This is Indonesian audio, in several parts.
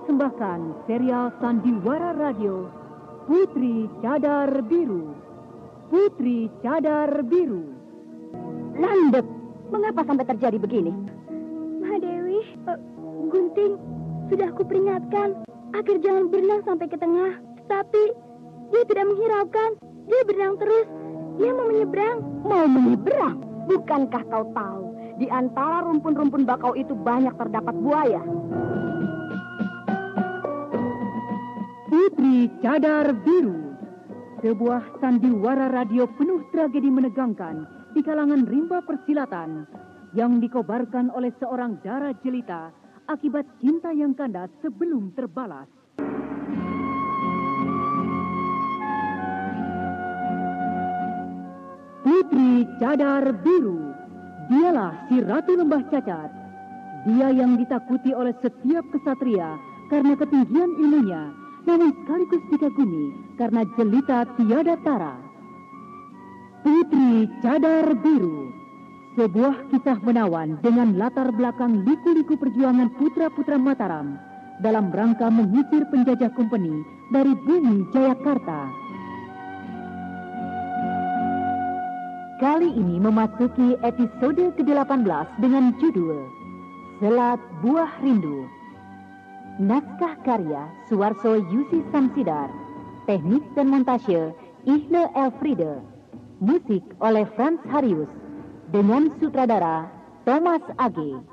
mempersembahkan serial Sandiwara Radio Putri Cadar Biru. Putri Cadar Biru. Landep, mengapa sampai terjadi begini? Mahadewi, Gunting, sudah aku peringatkan agar jangan berenang sampai ke tengah. Tapi dia tidak menghiraukan. Dia berenang terus. Dia mau menyeberang. Mau menyeberang? Bukankah kau tahu, di antara rumpun-rumpun bakau itu banyak terdapat buaya? Putri Cadar Biru, sebuah sandiwara radio penuh tragedi menegangkan di kalangan rimba persilatan yang dikobarkan oleh seorang dara jelita akibat cinta yang kandas sebelum terbalas. Putri Cadar Biru, dialah si Ratu Lembah Cacat. Dia yang ditakuti oleh setiap kesatria karena ketinggian ilmunya, namun sekaligus dikagumi karena jelita tiada tara. Putri Cadar Biru, sebuah kisah menawan dengan latar belakang liku-liku perjuangan putra-putra Mataram dalam rangka mengusir penjajah kompeni dari bumi Jayakarta. Kali ini memasuki episode ke-18 dengan judul Selat Buah Rindu. Naskah karya Suwarso Yusi Samsidar, teknik dan montase Ihle Elfriede, musik oleh Frans Harius, dengan sutradara Thomas Age.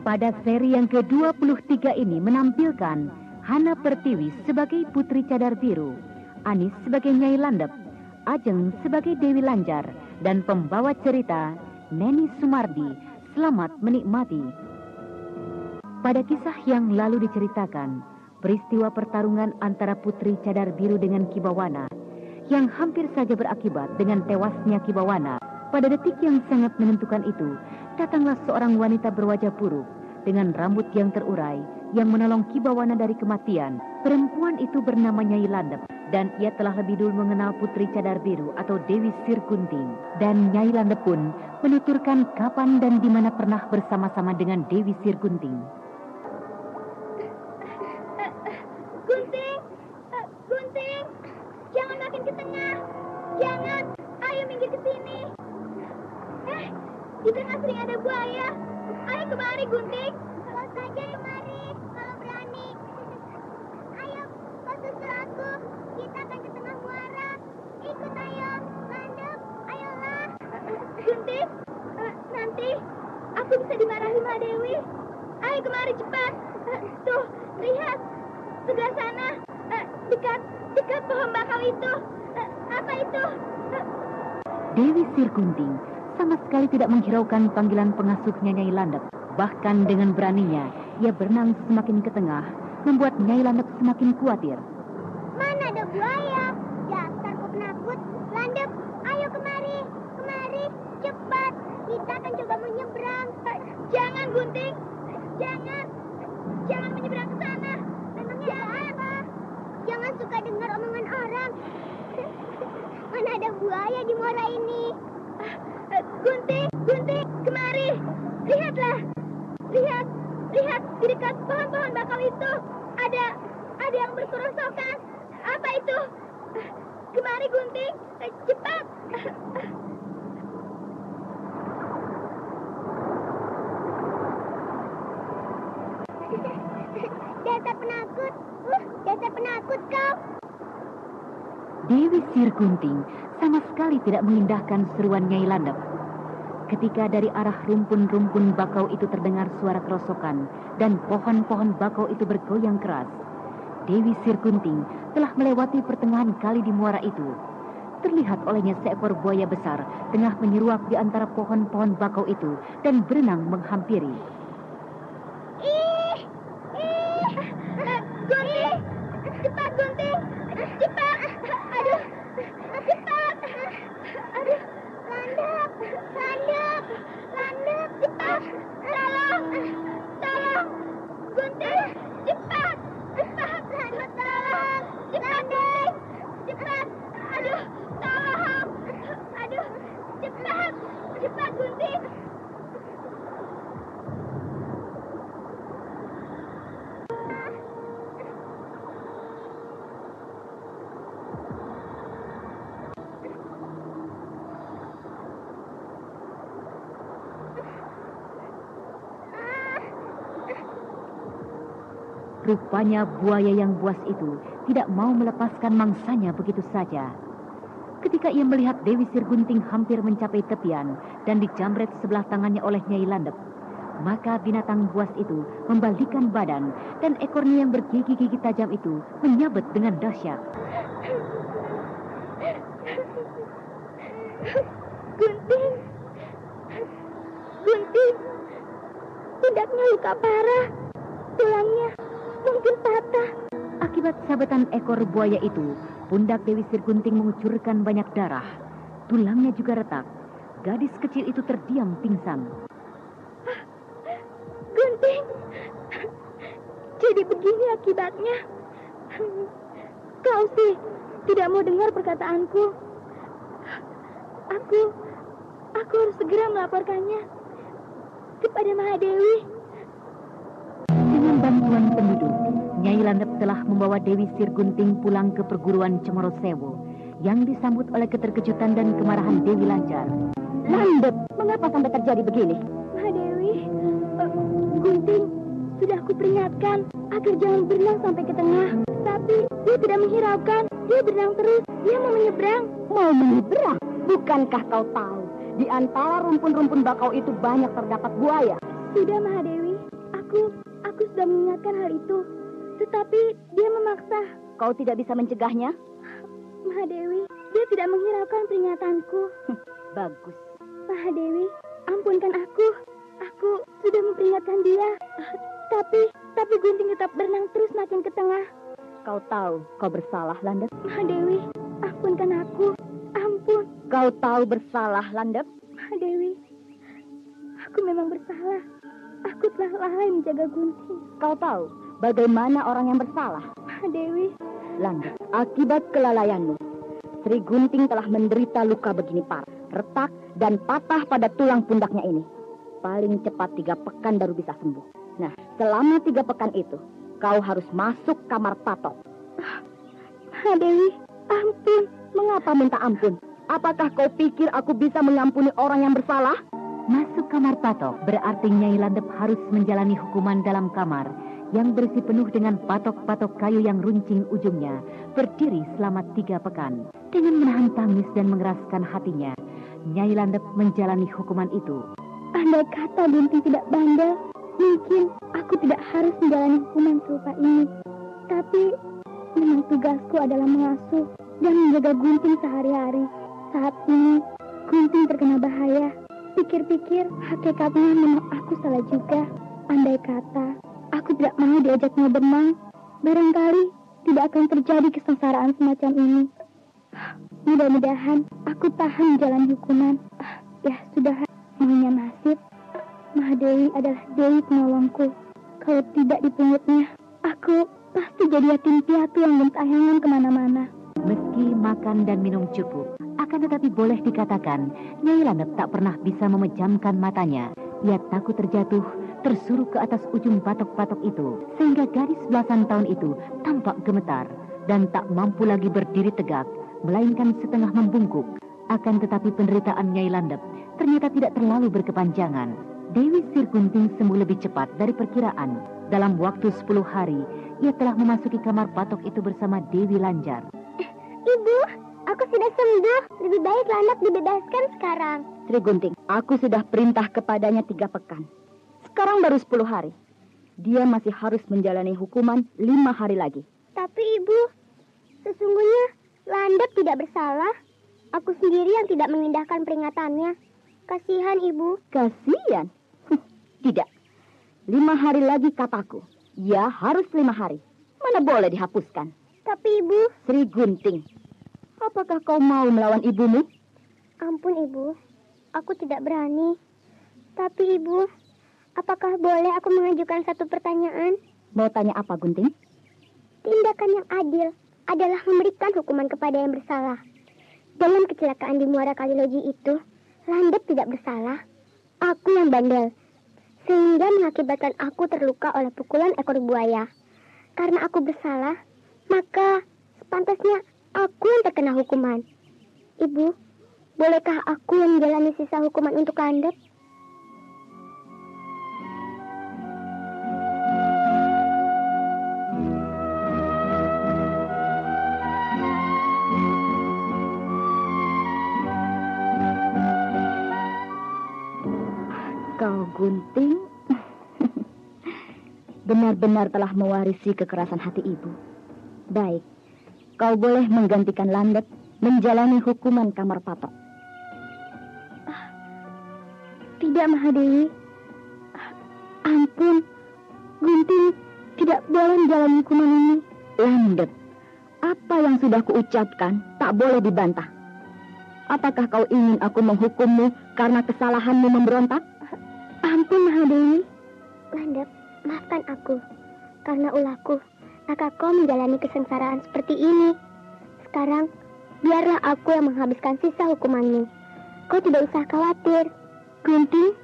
Pada seri yang ke-23 ini menampilkan Hana Pertiwi sebagai Putri Cadar Biru, Anis sebagai Nyai Landep, Ajeng sebagai Dewi Lanjar, dan pembawa cerita Neni Sumardi. Selamat menikmati. Pada kisah yang lalu diceritakan, peristiwa pertarungan antara Putri Cadar Biru dengan Kibawana yang hampir saja berakibat dengan tewasnya Kibawana. Pada detik yang sangat menentukan itu, datanglah seorang wanita berwajah buruk dengan rambut yang terurai yang menolong Kibawana dari kematian. Perempuan itu bernama Nyai Landep, dan ia telah lebih dulu mengenal Putri Cadar Biru atau Dewi Sirgunting. Dan Nyai Landep pun menuturkan kapan dan di mana pernah bersama-sama dengan Dewi Sirgunting. Gunting, Gunting, jangan makin ke tengah. Jangan, ayo minggir ke sini. Di tengah sering ada buaya. Ayo kemari, Gunting. Kalau saja kemari, kalau berani. Ayo, kau susul aku. Kita akan ke tengah muara. Ikut ayo, Landep, ayolah. Gunting, nanti aku bisa dimarahi Mahadewi. Ayo kemari cepat. Tuh, lihat. Sebelah sana, dekat pohon bakau itu. Apa itu? Dewi Sirgunting sama sekali tidak menghiraukan panggilan pengasuhnya Nyai Landep. Bahkan dengan beraninya, ia berenang semakin ke tengah, membuat Nyai Landep semakin khawatir. Mana ada buaya? Dasar kau penakut. Landep, ayo kemari. Kemari, cepat. Kita akan coba menyeberang. Jangan, Gunting. Jangan menyeberang ke sana. Memangnya apa? Jangan suka dengar omongan orang. Mana ada buaya di muara ini? Gunting, kemari. Lihatlah. Lihat di dekat pohon-pohon bakau itu. Ada yang berkerosokkan. Apa itu? Kemari, Gunting. Cepat. Dasar penakut kau. Dewi Sirgunting sama sekali tidak mengindahkan seruan Nyai Landep. Ketika dari arah rumpun-rumpun bakau itu terdengar suara kerosokan dan pohon-pohon bakau itu bergoyang keras, Dewi Sirgunting telah melewati pertengahan kali di muara itu. Terlihat olehnya seekor buaya besar tengah menyeruak di antara pohon-pohon bakau itu dan berenang menghampiri. Gunting, cepat Gunting, cepat. Aduh, cepat. Aduh, Landep, cepat. Tolong, Gunting, cepat. Landep, tolong, cepat Gunting. Rupanya buaya yang buas itu tidak mau melepaskan mangsanya begitu saja. Ketika ia melihat Dewi Sirgunting hampir mencapai tepian dan dijamret sebelah tangannya oleh Nyai Landep, maka binatang buas itu membalikkan badan dan ekornya yang bergigi-gigi tajam itu menyabet dengan dahsyat. Gunting, Gunting, pundaknya luka parah, tulangnya mungkin patah. Akibat sabetan ekor buaya itu, pundak Dewi Sirgunting mengucurkan banyak darah. Tulangnya juga retak. Gadis kecil itu terdiam pingsan. Gunting, jadi begini akibatnya. Kau sih tidak mau dengar perkataanku. Aku harus segera melaporkannya kepada Mahadewi. Dengan bantuan penduduk, Nyai Landep telah membawa Dewi Sirgunting pulang ke perguruan Cemorosewo yang disambut oleh keterkejutan dan kemarahan Dewi Lanjar. Landep, mengapa sampai terjadi begini? Mahadewi, Gunting sudah aku peringatkan agar jangan berenang sampai ke tengah. Tapi dia tidak menghiraukan. Dia berenang terus. Dia mau menyeberang. Mau menyeberang? Bukankah kau tahu, di antara rumpun-rumpun bakau itu banyak terdapat buaya? Sudah, Mahadewi. Aku sudah mengingatkan hal itu. Tetapi dia memaksa. Kau tidak bisa mencegahnya? Mahadewi, dia tidak menghiraukan peringatanku. Bagus. Mahadewi, ampunkan aku. Aku sudah memperingatkan dia. Tapi Gunting tetap berenang terus makin ke tengah. Kau tahu kau bersalah, Landep. Mahadewi, ampunkan aku. Ampun. Kau tahu bersalah, Landep. Mahadewi, aku memang bersalah. Aku telah lalai menjaga Gunting. Kau tahu bagaimana orang yang bersalah? Mahadewi. Landep, akibat kelalaianmu, Sri Gunting telah menderita luka begini parah, retak dan patah pada tulang pundaknya ini. Paling cepat 3 pekan baru bisa sembuh. Nah, selama 3 pekan itu, kau harus masuk kamar patok. Mahadewi, ampun. Mengapa minta ampun? Apakah kau pikir aku bisa mengampuni orang yang bersalah? Masuk kamar patok berarti Nyai Landep harus menjalani hukuman dalam kamar yang bersih penuh dengan patok-patok kayu yang runcing ujungnya, berdiri selama 3 pekan. Dengan menahan tangis dan mengeraskan hatinya, Nyai Landep menjalani hukuman itu. Andai kata Gunting tidak bandel, mungkin aku tidak harus menjalani hukuman serupa ini. Tapi memang tugasku adalah mengasuh dan menjaga Gunting sehari-hari. Saat ini Gunting terkena bahaya. Pikir-pikir hakikatnya memang aku salah juga. Andai kata aku tidak mau diajaknya berenang, barangkali tidak akan terjadi kesengsaraan semacam ini. Mudah-mudahan aku tahan menjalani hukuman. Ya sudah, maunya nasib. Mahadewi adalah Dewi penolongku. Kalau tidak dipungutnya, aku pasti jadi yatim piatu yang gentayangan kemana-mana. Meski makan dan minum cukup, akan tetapi boleh dikatakan Nyai Landep tak pernah bisa memejamkan matanya. Ia takut terjatuh, tersuruh ke atas ujung patok-patok itu, sehingga gadis belasan tahun itu tampak gemetar dan tak mampu lagi berdiri tegak, melainkan setengah membungkuk. Akan tetapi penderitaan Nyai Landep ternyata tidak terlalu berkepanjangan. Dewi Sirgunting sembuh lebih cepat dari perkiraan. Dalam waktu 10 hari, ia telah memasuki kamar patok itu bersama Dewi Lanjar. Ibu, aku sudah sembuh. Lebih baik Landep dibebaskan sekarang. Sri Gunting, aku sudah perintah kepadanya 3 pekan. Sekarang baru 10 hari. Dia masih harus menjalani hukuman 5 hari lagi. Tapi Ibu, sesungguhnya Landep tidak bersalah. Aku sendiri yang tidak mengindahkan peringatannya. Kasihan Ibu. Kasihan? Tidak. 5 hari lagi kataku. Ya harus 5 hari. Mana boleh dihapuskan. Tapi Ibu... Sri Gunting, apakah kau mau melawan ibumu? Ampun Ibu, aku tidak berani. Tapi Ibu, apakah boleh aku mengajukan satu pertanyaan? Mau tanya apa, Gunting? Tindakan yang adil adalah memberikan hukuman kepada yang bersalah. Dalam kecelakaan di Muara Kaliloji itu, Landep tidak bersalah. Aku yang bandel, sehingga mengakibatkan aku terluka oleh pukulan ekor buaya. Karena aku bersalah, maka sepantasnya aku yang terkena hukuman. Ibu, bolehkah aku yang menjalani sisa hukuman untuk Landep? benar-benar telah mewarisi kekerasan hati ibu. Baik, kau boleh menggantikan Landep menjalani hukuman kamar patok. Tidak, Mahadewi. Ampun, Gunting tidak boleh menjalani hukuman ini. Landep, apa yang sudah kuucapkan tak boleh dibantah. Apakah kau ingin aku menghukummu karena kesalahanmu memberontak? Ampun, Mahadewi. Landep, maafkan aku. Karena ulahku, maka kau menjalani kesengsaraan seperti ini. Sekarang, biarlah aku yang menghabiskan sisa hukumanmu. Kau tidak usah khawatir. Gunting?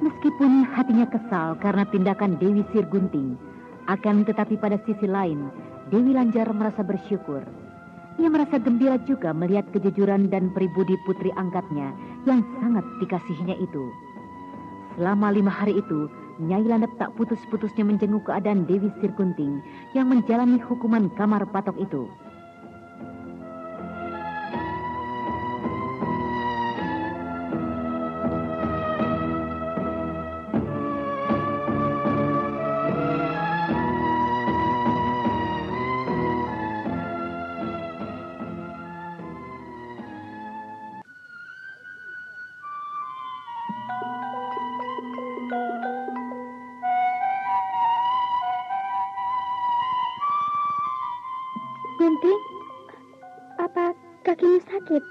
Meskipun hatinya kesal karena tindakan Dewi Sirgunting, akan tetapi pada sisi lain, Dewi Lanjar merasa bersyukur. Ia merasa gembira juga melihat kejujuran dan pribudi putri angkatnya yang sangat dikasihinya itu. Selama 5 hari itu, Nyai Landep tak putus-putusnya menjenguk keadaan Dewi Sirgunting yang menjalani hukuman kamar patok itu. Gunting, apa kakimu sakit?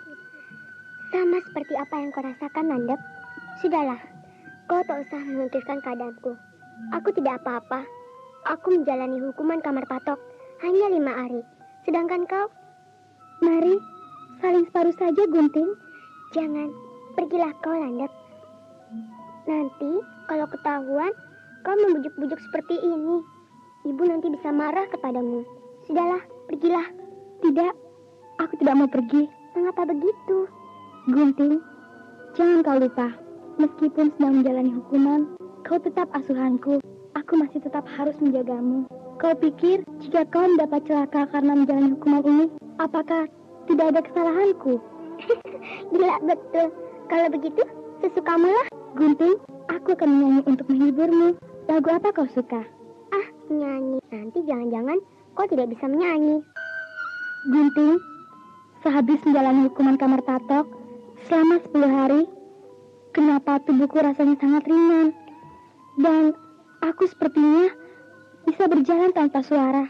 Sama seperti apa yang kau rasakan, Landep. Sudahlah, kau tak usah memikirkan keadaanku. Aku tidak apa-apa. Aku menjalani hukuman kamar patok hanya 5 hari. Sedangkan kau? Mari, saling separuh saja, Gunting. Jangan, pergilah kau, Landep. Nanti, kalau ketahuan, kau membujuk-bujuk seperti ini. Ibu nanti bisa marah kepadamu. Sudahlah, pergilah. Tidak, aku tidak mau pergi. Mengapa begitu? Gunting, jangan kau lupa. Meskipun sedang menjalani hukuman, kau tetap asuhanku. Aku masih tetap harus menjagamu. Kau pikir jika kau mendapat celaka karena menjalani hukuman ini, apakah tidak ada kesalahanku? Gila betul. Kalau begitu, sesukamu lah. Gunting, aku akan menyanyi untuk menghiburmu. Lagu apa kau suka? Ah, nyanyi. Nanti jangan-jangan kau tidak bisa menyanyi. Gunting, sehabis menjalani hukuman kamar patok selama 10 hari, kenapa tubuhku rasanya sangat ringan? Dan aku sepertinya bisa berjalan tanpa suara.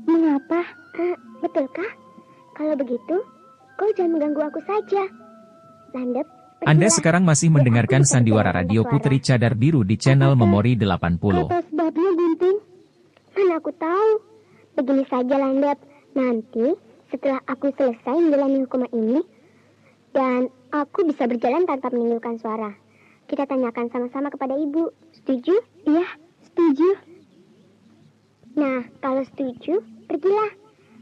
Mengapa? Betulkah? Kalau begitu, kau jangan mengganggu aku saja. Landep, Anda sekarang masih mendengarkan Sandiwara Radio Putri Cadar Biru di channel Memori 80. Apa sebabnya, Gunting? Mana aku tahu. Begini saja, Landep. Nanti, setelah aku selesai menjalani hukuman ini, dan aku bisa berjalan tanpa menimbulkan suara, kita tanyakan sama-sama kepada ibu. Setuju? Iya, setuju. Nah, kalau setuju, pergilah.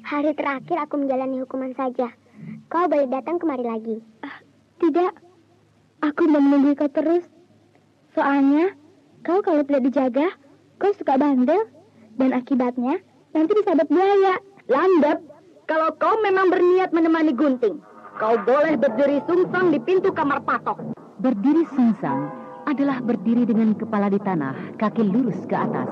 Hari terakhir aku menjalani hukuman saja. Kau boleh datang kemari lagi. Tidak, aku mau menunggu kau terus. Soalnya, kau kalau tidak dijaga, kau suka bandel. Dan akibatnya, nanti disabet buaya. Landep, kalau kau memang berniat menemani Gunting, kau boleh berdiri sungsang di pintu kamar patok. Berdiri sungsang adalah berdiri dengan kepala di tanah, kaki lurus ke atas.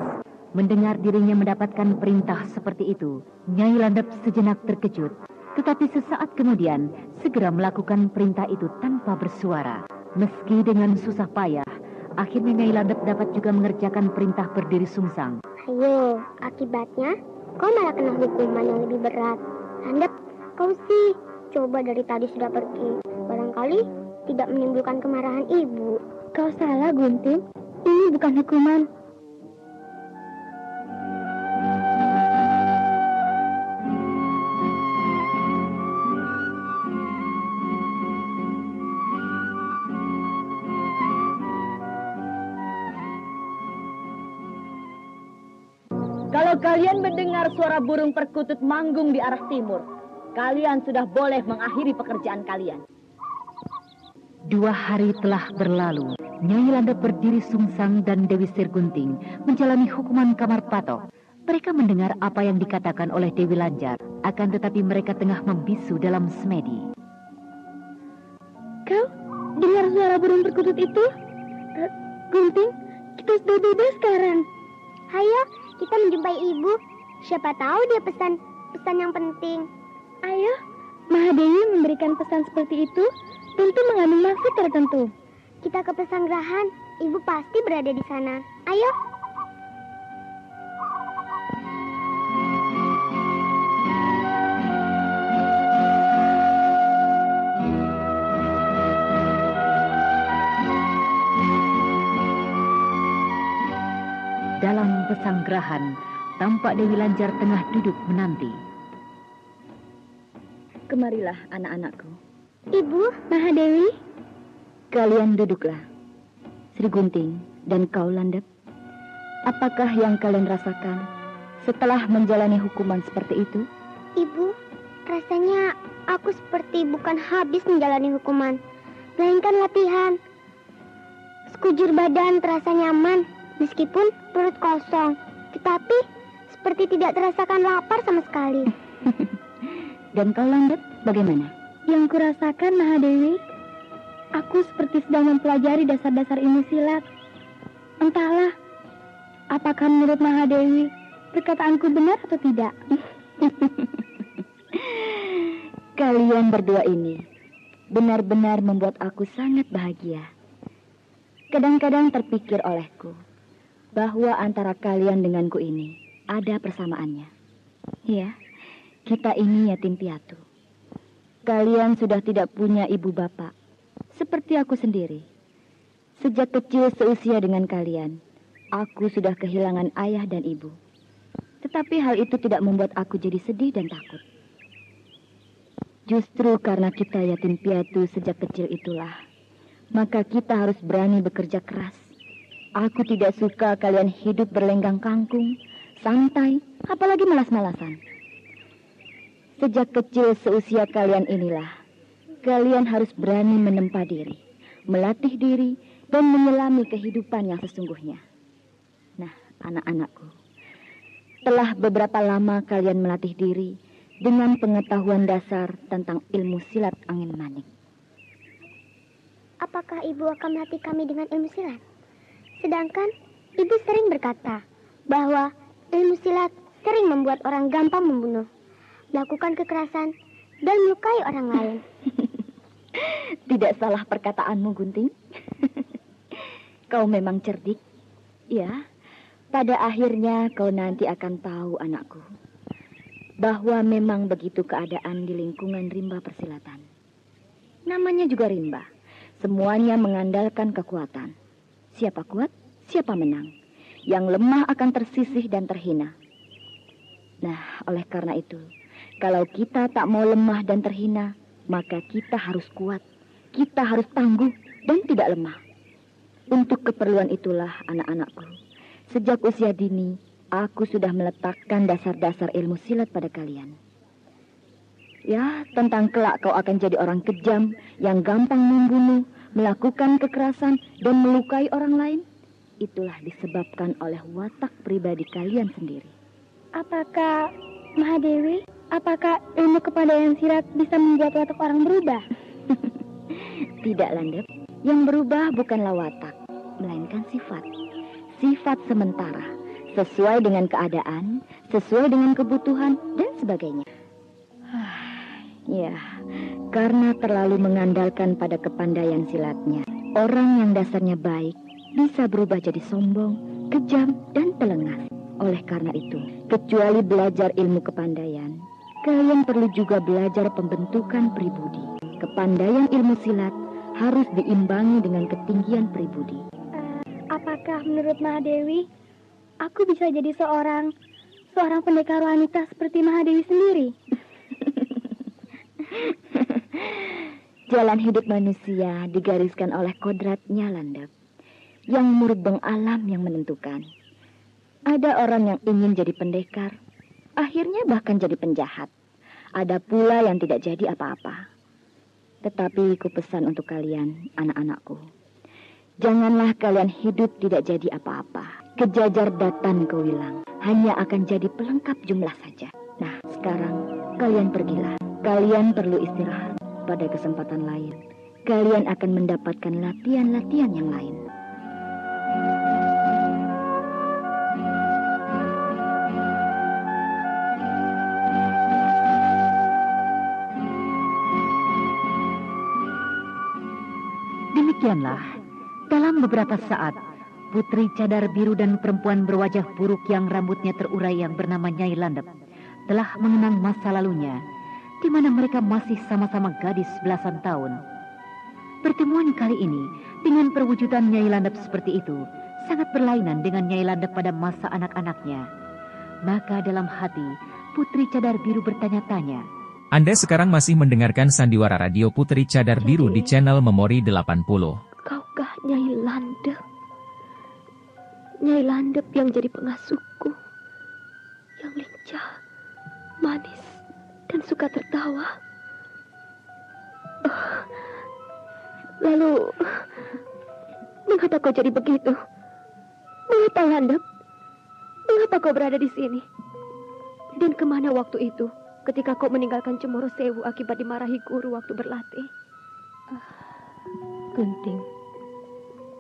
Mendengar dirinya mendapatkan perintah seperti itu, Nyai Landep sejenak terkejut. Tetapi sesaat kemudian, segera melakukan perintah itu tanpa bersuara. Meski dengan susah payah, akhirnya Nyai Landep dapat juga mengerjakan perintah berdiri sungsang. Ayo, akibatnya kau malah kena hukuman yang lebih berat. Landep, kau sih coba dari tadi sudah pergi. Barangkali tidak menimbulkan kemarahan ibu. Kau salah, Gunting. Ini bukan hukuman. Kalau kalian mendengar suara burung perkutut manggung di arah timur, kalian sudah boleh mengakhiri pekerjaan kalian. 2 hari telah berlalu. Nyai Landep berdiri sungsang dan Dewi Sirgunting menjalani hukuman kamar patok. Mereka mendengar apa yang dikatakan oleh Dewi Lanjar, akan tetapi mereka tengah membisu dalam semedi. Kau dengar suara burung perkutut itu? Gunting, kita sudah bebas sekarang. Ayo, kita menjumpai ibu. Siapa tahu dia pesan yang penting. Ayo, Mahadewi memberikan pesan seperti itu tentu mengandung maksud tertentu. Kita ke pesanggerahan, ibu pasti berada di sana. Ayo. Dalam pesanggerahan, tampak Dewi Lanjar tengah duduk menanti. Kemarilah anak-anakku. Ibu, Mahadewi. Kalian duduklah. Sri Gunting dan kau Landep. Apakah yang kalian rasakan setelah menjalani hukuman seperti itu? Ibu, rasanya aku seperti bukan habis menjalani hukuman, melainkan latihan. Sekujur badan terasa nyaman, meskipun perut kosong. Tetapi seperti tidak terasakan lapar sama sekali. Dan kau Landep, bagaimana? Yang kurasakan, Mahadewi, aku seperti sedang mempelajari dasar-dasar ilmu silat. Entahlah, apakah menurut Mahadewi perkataanku benar atau tidak? Kalian berdua ini benar-benar membuat aku sangat bahagia. Kadang-kadang terpikir olehku bahwa antara kalian denganku ini ada persamaannya. Ya, kita ini yatim piatu. Kalian sudah tidak punya ibu bapak. Seperti aku sendiri. Sejak kecil seusia dengan kalian, aku sudah kehilangan ayah dan ibu. Tetapi hal itu tidak membuat aku jadi sedih dan takut. Justru karena kita yatim piatu sejak kecil itulah, maka kita harus berani bekerja keras. Aku tidak suka kalian hidup berlenggang kangkung, santai, apalagi malas-malasan. Sejak kecil seusia kalian inilah, kalian harus berani menempa diri, melatih diri, dan menyelami kehidupan yang sesungguhnya. Nah, anak-anakku, telah beberapa lama kalian melatih diri dengan pengetahuan dasar tentang ilmu silat angin manik. Apakah ibu akan melatih kami dengan ilmu silat? Sedangkan ibu sering berkata bahwa ilmu silat sering membuat orang gampang membunuh, melakukan kekerasan, dan melukai orang lain. Tidak salah perkataanmu, Gunting. Kau memang cerdik. Ya, pada akhirnya kau nanti akan tahu, anakku, bahwa memang begitu keadaan di lingkungan rimba persilatan. Namanya juga rimba. Semuanya mengandalkan kekuatan. Siapa kuat, siapa menang. Yang lemah akan tersisih dan terhina. Nah, oleh karena itu, kalau kita tak mau lemah dan terhina, maka kita harus kuat, kita harus tangguh dan tidak lemah. Untuk keperluan itulah, anak-anakku, sejak usia dini, aku sudah meletakkan dasar-dasar ilmu silat pada kalian. Ya, tentang kelak kau akan jadi orang kejam yang gampang membunuh, melakukan kekerasan, dan melukai orang lain. Itulah disebabkan oleh watak pribadi kalian sendiri. Apakah, Mahadewi, apakah ilmu kepandaian silat bisa membuat watak orang berubah? Tidak, Landep. Yang berubah bukanlah watak, melainkan sifat. Sifat sementara, sesuai dengan keadaan, sesuai dengan kebutuhan, dan sebagainya. Ya, karena terlalu mengandalkan pada kepandaian silatnya, orang yang dasarnya baik bisa berubah jadi sombong, kejam, dan telengas. Oleh karena itu, kecuali belajar ilmu kepandaian, kalian perlu juga belajar pembentukan pribudi. Kepandaian ilmu silat harus diimbangi dengan ketinggian pribudi. Apakah menurut Mahadewi, aku bisa jadi seorang pendekar wanita seperti Mahadewi sendiri? Jalan hidup manusia digariskan oleh kodratnya, Landep. Yang murubeng alam yang menentukan. Ada orang yang ingin jadi pendekar, akhirnya bahkan jadi penjahat. Ada pula yang tidak jadi apa-apa. Tetapi ku pesan untuk kalian, anak-anakku. Janganlah kalian hidup tidak jadi apa-apa. Kejajar datan kewilang hanya akan jadi pelengkap jumlah saja. Nah, sekarang kalian pergilah. Kalian perlu istirahat. Pada kesempatan lain, kalian akan mendapatkan latihan-latihan yang lain. Demikianlah, dalam beberapa saat, putri cadar biru dan perempuan berwajah buruk yang rambutnya terurai yang bernama Nyai Landep telah mengenang masa lalunya, di mana mereka masih sama-sama gadis belasan tahun. Pertemuan kali ini dengan perwujudan Nyai Landep seperti itu sangat berlainan dengan Nyai Landep pada masa anak-anaknya. Maka dalam hati, putri cadar biru bertanya-tanya. Anda sekarang masih mendengarkan Sandiwara Radio Putri Cadar Biru di channel Memori 80. Kaukah Nyai Landep? Nyai Landep yang jadi pengasuhku, yang lincah, manis, dan suka tertawa. Lalu, mengapa kau jadi begitu? Mengapa Landep? Mengapa kau berada di sini? Dan kemana waktu itu, ketika kau meninggalkan Cemoro Sewu akibat dimarahi guru waktu berlatih? Gunting,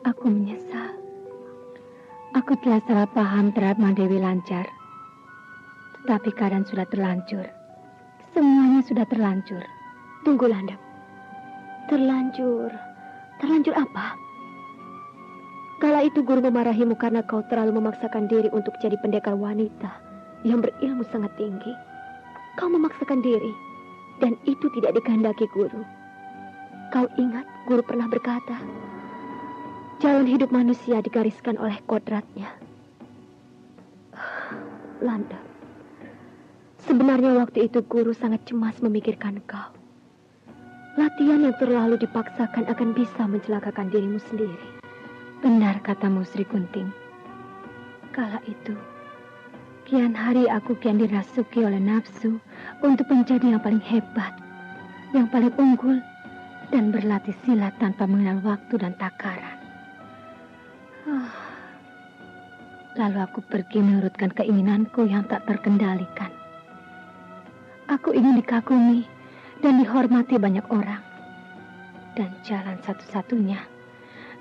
aku menyesal. Aku telah salah paham terhadap Madewi Lancar. Tetapi keadaan sudah terlanjur. Semuanya sudah terlanjur. Tunggu, Landep. Terlanjur? Terlanjur apa? Kala itu guru memarahimu karena kau terlalu memaksakan diri untuk jadi pendekar wanita yang berilmu sangat tinggi. Kau memaksakan diri, dan itu tidak dikehendaki guru. Kau ingat guru pernah berkata, jalan hidup manusia digariskan oleh kodratnya. Landep, sebenarnya waktu itu guru sangat cemas memikirkan kau. Latihan yang terlalu dipaksakan akan bisa mencelakakan dirimu sendiri. Benar katamu, Sri Kunting. Kala itu, kian hari aku kian dirasuki oleh nafsu untuk menjadi yang paling hebat, yang paling unggul, dan berlatih silat tanpa mengenal waktu dan takaran. Lalu aku pergi menurutkan keinginanku yang tak terkendalikan. Aku ingin dikagumi dan dihormati banyak orang. Dan jalan satu-satunya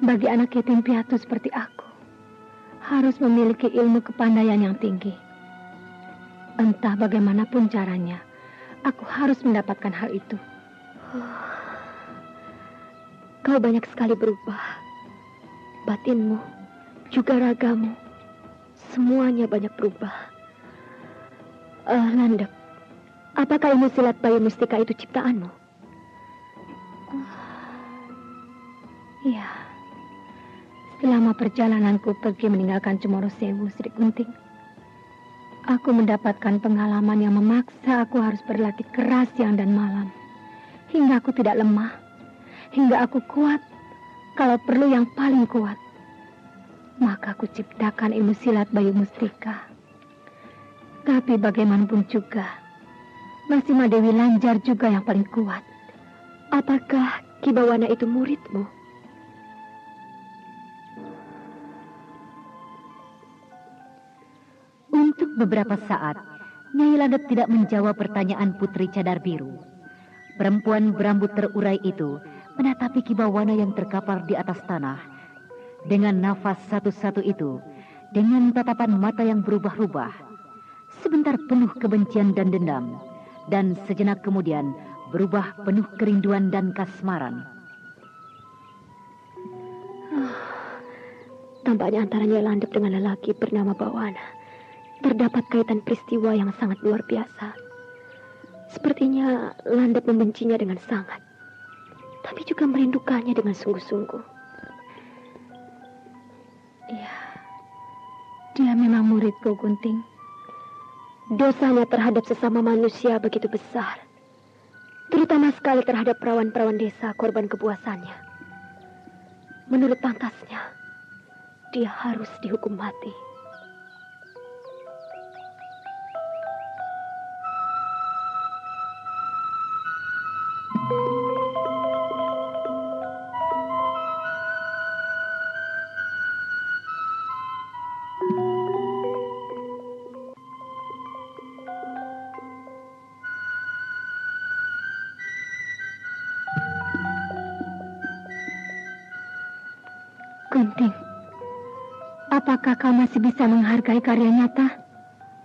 bagi anak yatim piatu seperti aku harus memiliki ilmu kepandaian yang tinggi. Entah bagaimanapun caranya, aku harus mendapatkan hal itu. Kau banyak sekali berubah. Batinmu, juga ragamu, semuanya banyak berubah. Landep, apakah ilmu silat Bayu Mustika itu ciptaanmu? Ya, selama perjalananku pergi meninggalkan Cemoro Sewu, Sri Kunting, aku mendapatkan pengalaman yang memaksa aku harus berlatih keras siang dan malam. Hingga aku tidak lemah, hingga aku kuat, kalau perlu yang paling kuat. Maka aku ciptakan ilmu silat Bayu Mustika. Tapi bagaimanapun juga, masih Madewi Lancar juga yang paling kuat. Apakah Kibawana itu muridmu? Untuk beberapa saat, Nyai Landep tidak menjawab pertanyaan putri cadar biru. Perempuan berambut terurai itu menatapi Kibawana yang terkapar di atas tanah. Dengan nafas satu-satu itu, dengan tatapan mata yang berubah-ubah, sebentar penuh kebencian dan dendam, dan sejenak kemudian berubah penuh kerinduan dan kasmaran. Tampaknya antara Nyai Landep dengan lelaki bernama Bawana terdapat kaitan peristiwa yang sangat luar biasa. Sepertinya Landep membencinya dengan sangat, tapi juga merindukannya dengan sungguh-sungguh. Ya, dia memang muridku, Gunting. Dosanya terhadap sesama manusia begitu besar, terutama sekali terhadap perawan-perawan desa korban kepuasannya. Menurut pantasnya, dia harus dihukum mati. Apakah kau masih bisa menghargai karya nyata?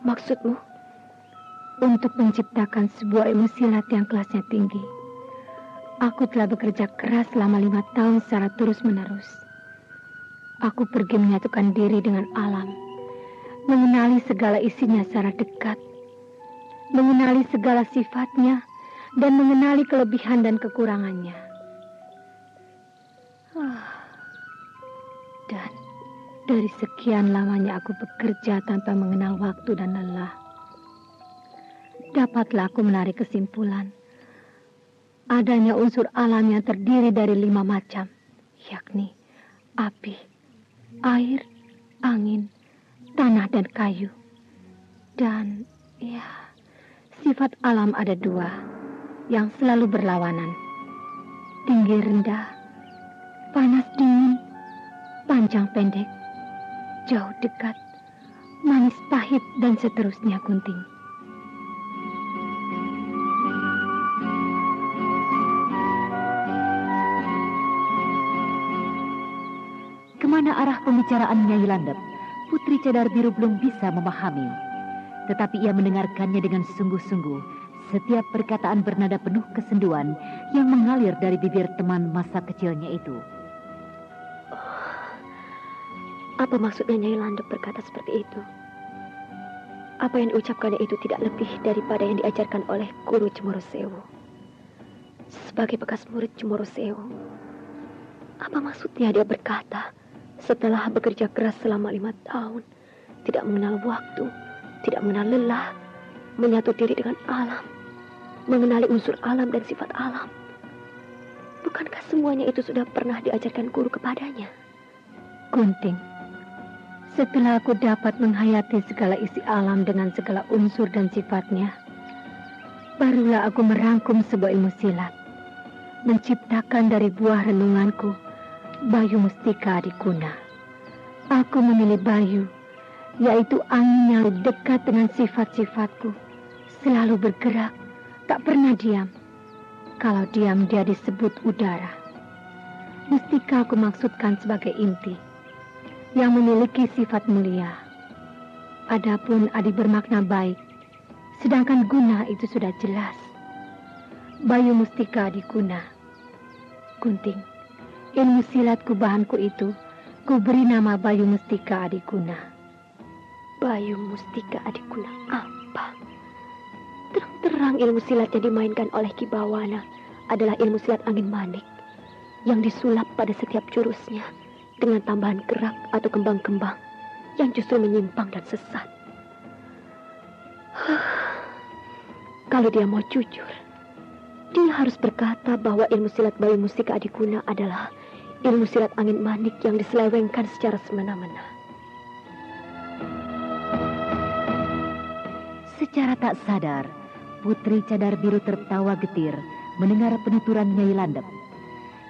Maksudmu? Untuk menciptakan sebuah ilmu silat yang kelasnya tinggi, aku telah bekerja keras selama 5 tahun secara terus-menerus. Aku pergi menyatukan diri dengan alam, mengenali segala isinya secara dekat, mengenali segala sifatnya, dan mengenali kelebihan dan kekurangannya. Dan dari sekian lamanya aku bekerja tanpa mengenal waktu dan lelah, dapatlah aku menarik kesimpulan adanya unsur alam yang terdiri dari 5 macam, yakni api, air, angin, tanah, dan kayu. Dan sifat alam ada 2 yang selalu berlawanan: tinggi rendah, panas dingin, panjang pendek, jauh dekat, manis pahit, dan seterusnya, Gunting. Kemana arah pembicaraan Nyai Landep, Putri Cadar Biru belum bisa memahami. Tetapi ia mendengarkannya dengan sungguh-sungguh, setiap perkataan bernada penuh kesenduan yang mengalir dari bibir teman masa kecilnya itu. Apa maksudnya Nyai Landep berkata seperti itu? Apa yang diucapkannya itu tidak lebih daripada yang diajarkan oleh Guru Cemoro Sewu. Sebagai bekas murid Cemoro Sewu, apa maksudnya dia berkata, setelah bekerja keras selama 5 tahun, tidak mengenal waktu, tidak mengenal lelah, menyatu diri dengan alam, mengenali unsur alam dan sifat alam? Bukankah semuanya itu sudah pernah diajarkan guru kepadanya? Gunting, setelah aku dapat menghayati segala isi alam dengan segala unsur dan sifatnya, barulah aku merangkum sebuah ilmu silat, menciptakan dari buah renunganku Bayu Mustika Adikuna. Aku memilih Bayu, yaitu angin yang dekat dengan sifat-sifatku, selalu bergerak, tak pernah diam. Kalau diam dia disebut udara. Mustika aku maksudkan sebagai inti, yang memiliki sifat mulia. Adapun Adi bermakna baik, sedangkan guna itu sudah jelas. Bayu Mustika Adikuna. Gunting, ilmu silatku bahanku itu ku beri nama Bayu Mustika Adikuna. Bayu Mustika Adikuna apa? Terang-terang ilmu silat yang dimainkan oleh Ki Bawana adalah ilmu silat angin manik yang disulap pada setiap jurusnya dengan tambahan gerak atau kembang-kembang yang justru menyimpang dan sesat. Kalau dia mau jujur, dia harus berkata bahwa ilmu silat Bayu Mustika Adikuna adalah ilmu silat angin manik yang diselewengkan secara semena-mena. Secara tak sadar, Putri Cadar Biru tertawa getir mendengar penuturan Nyai Landep.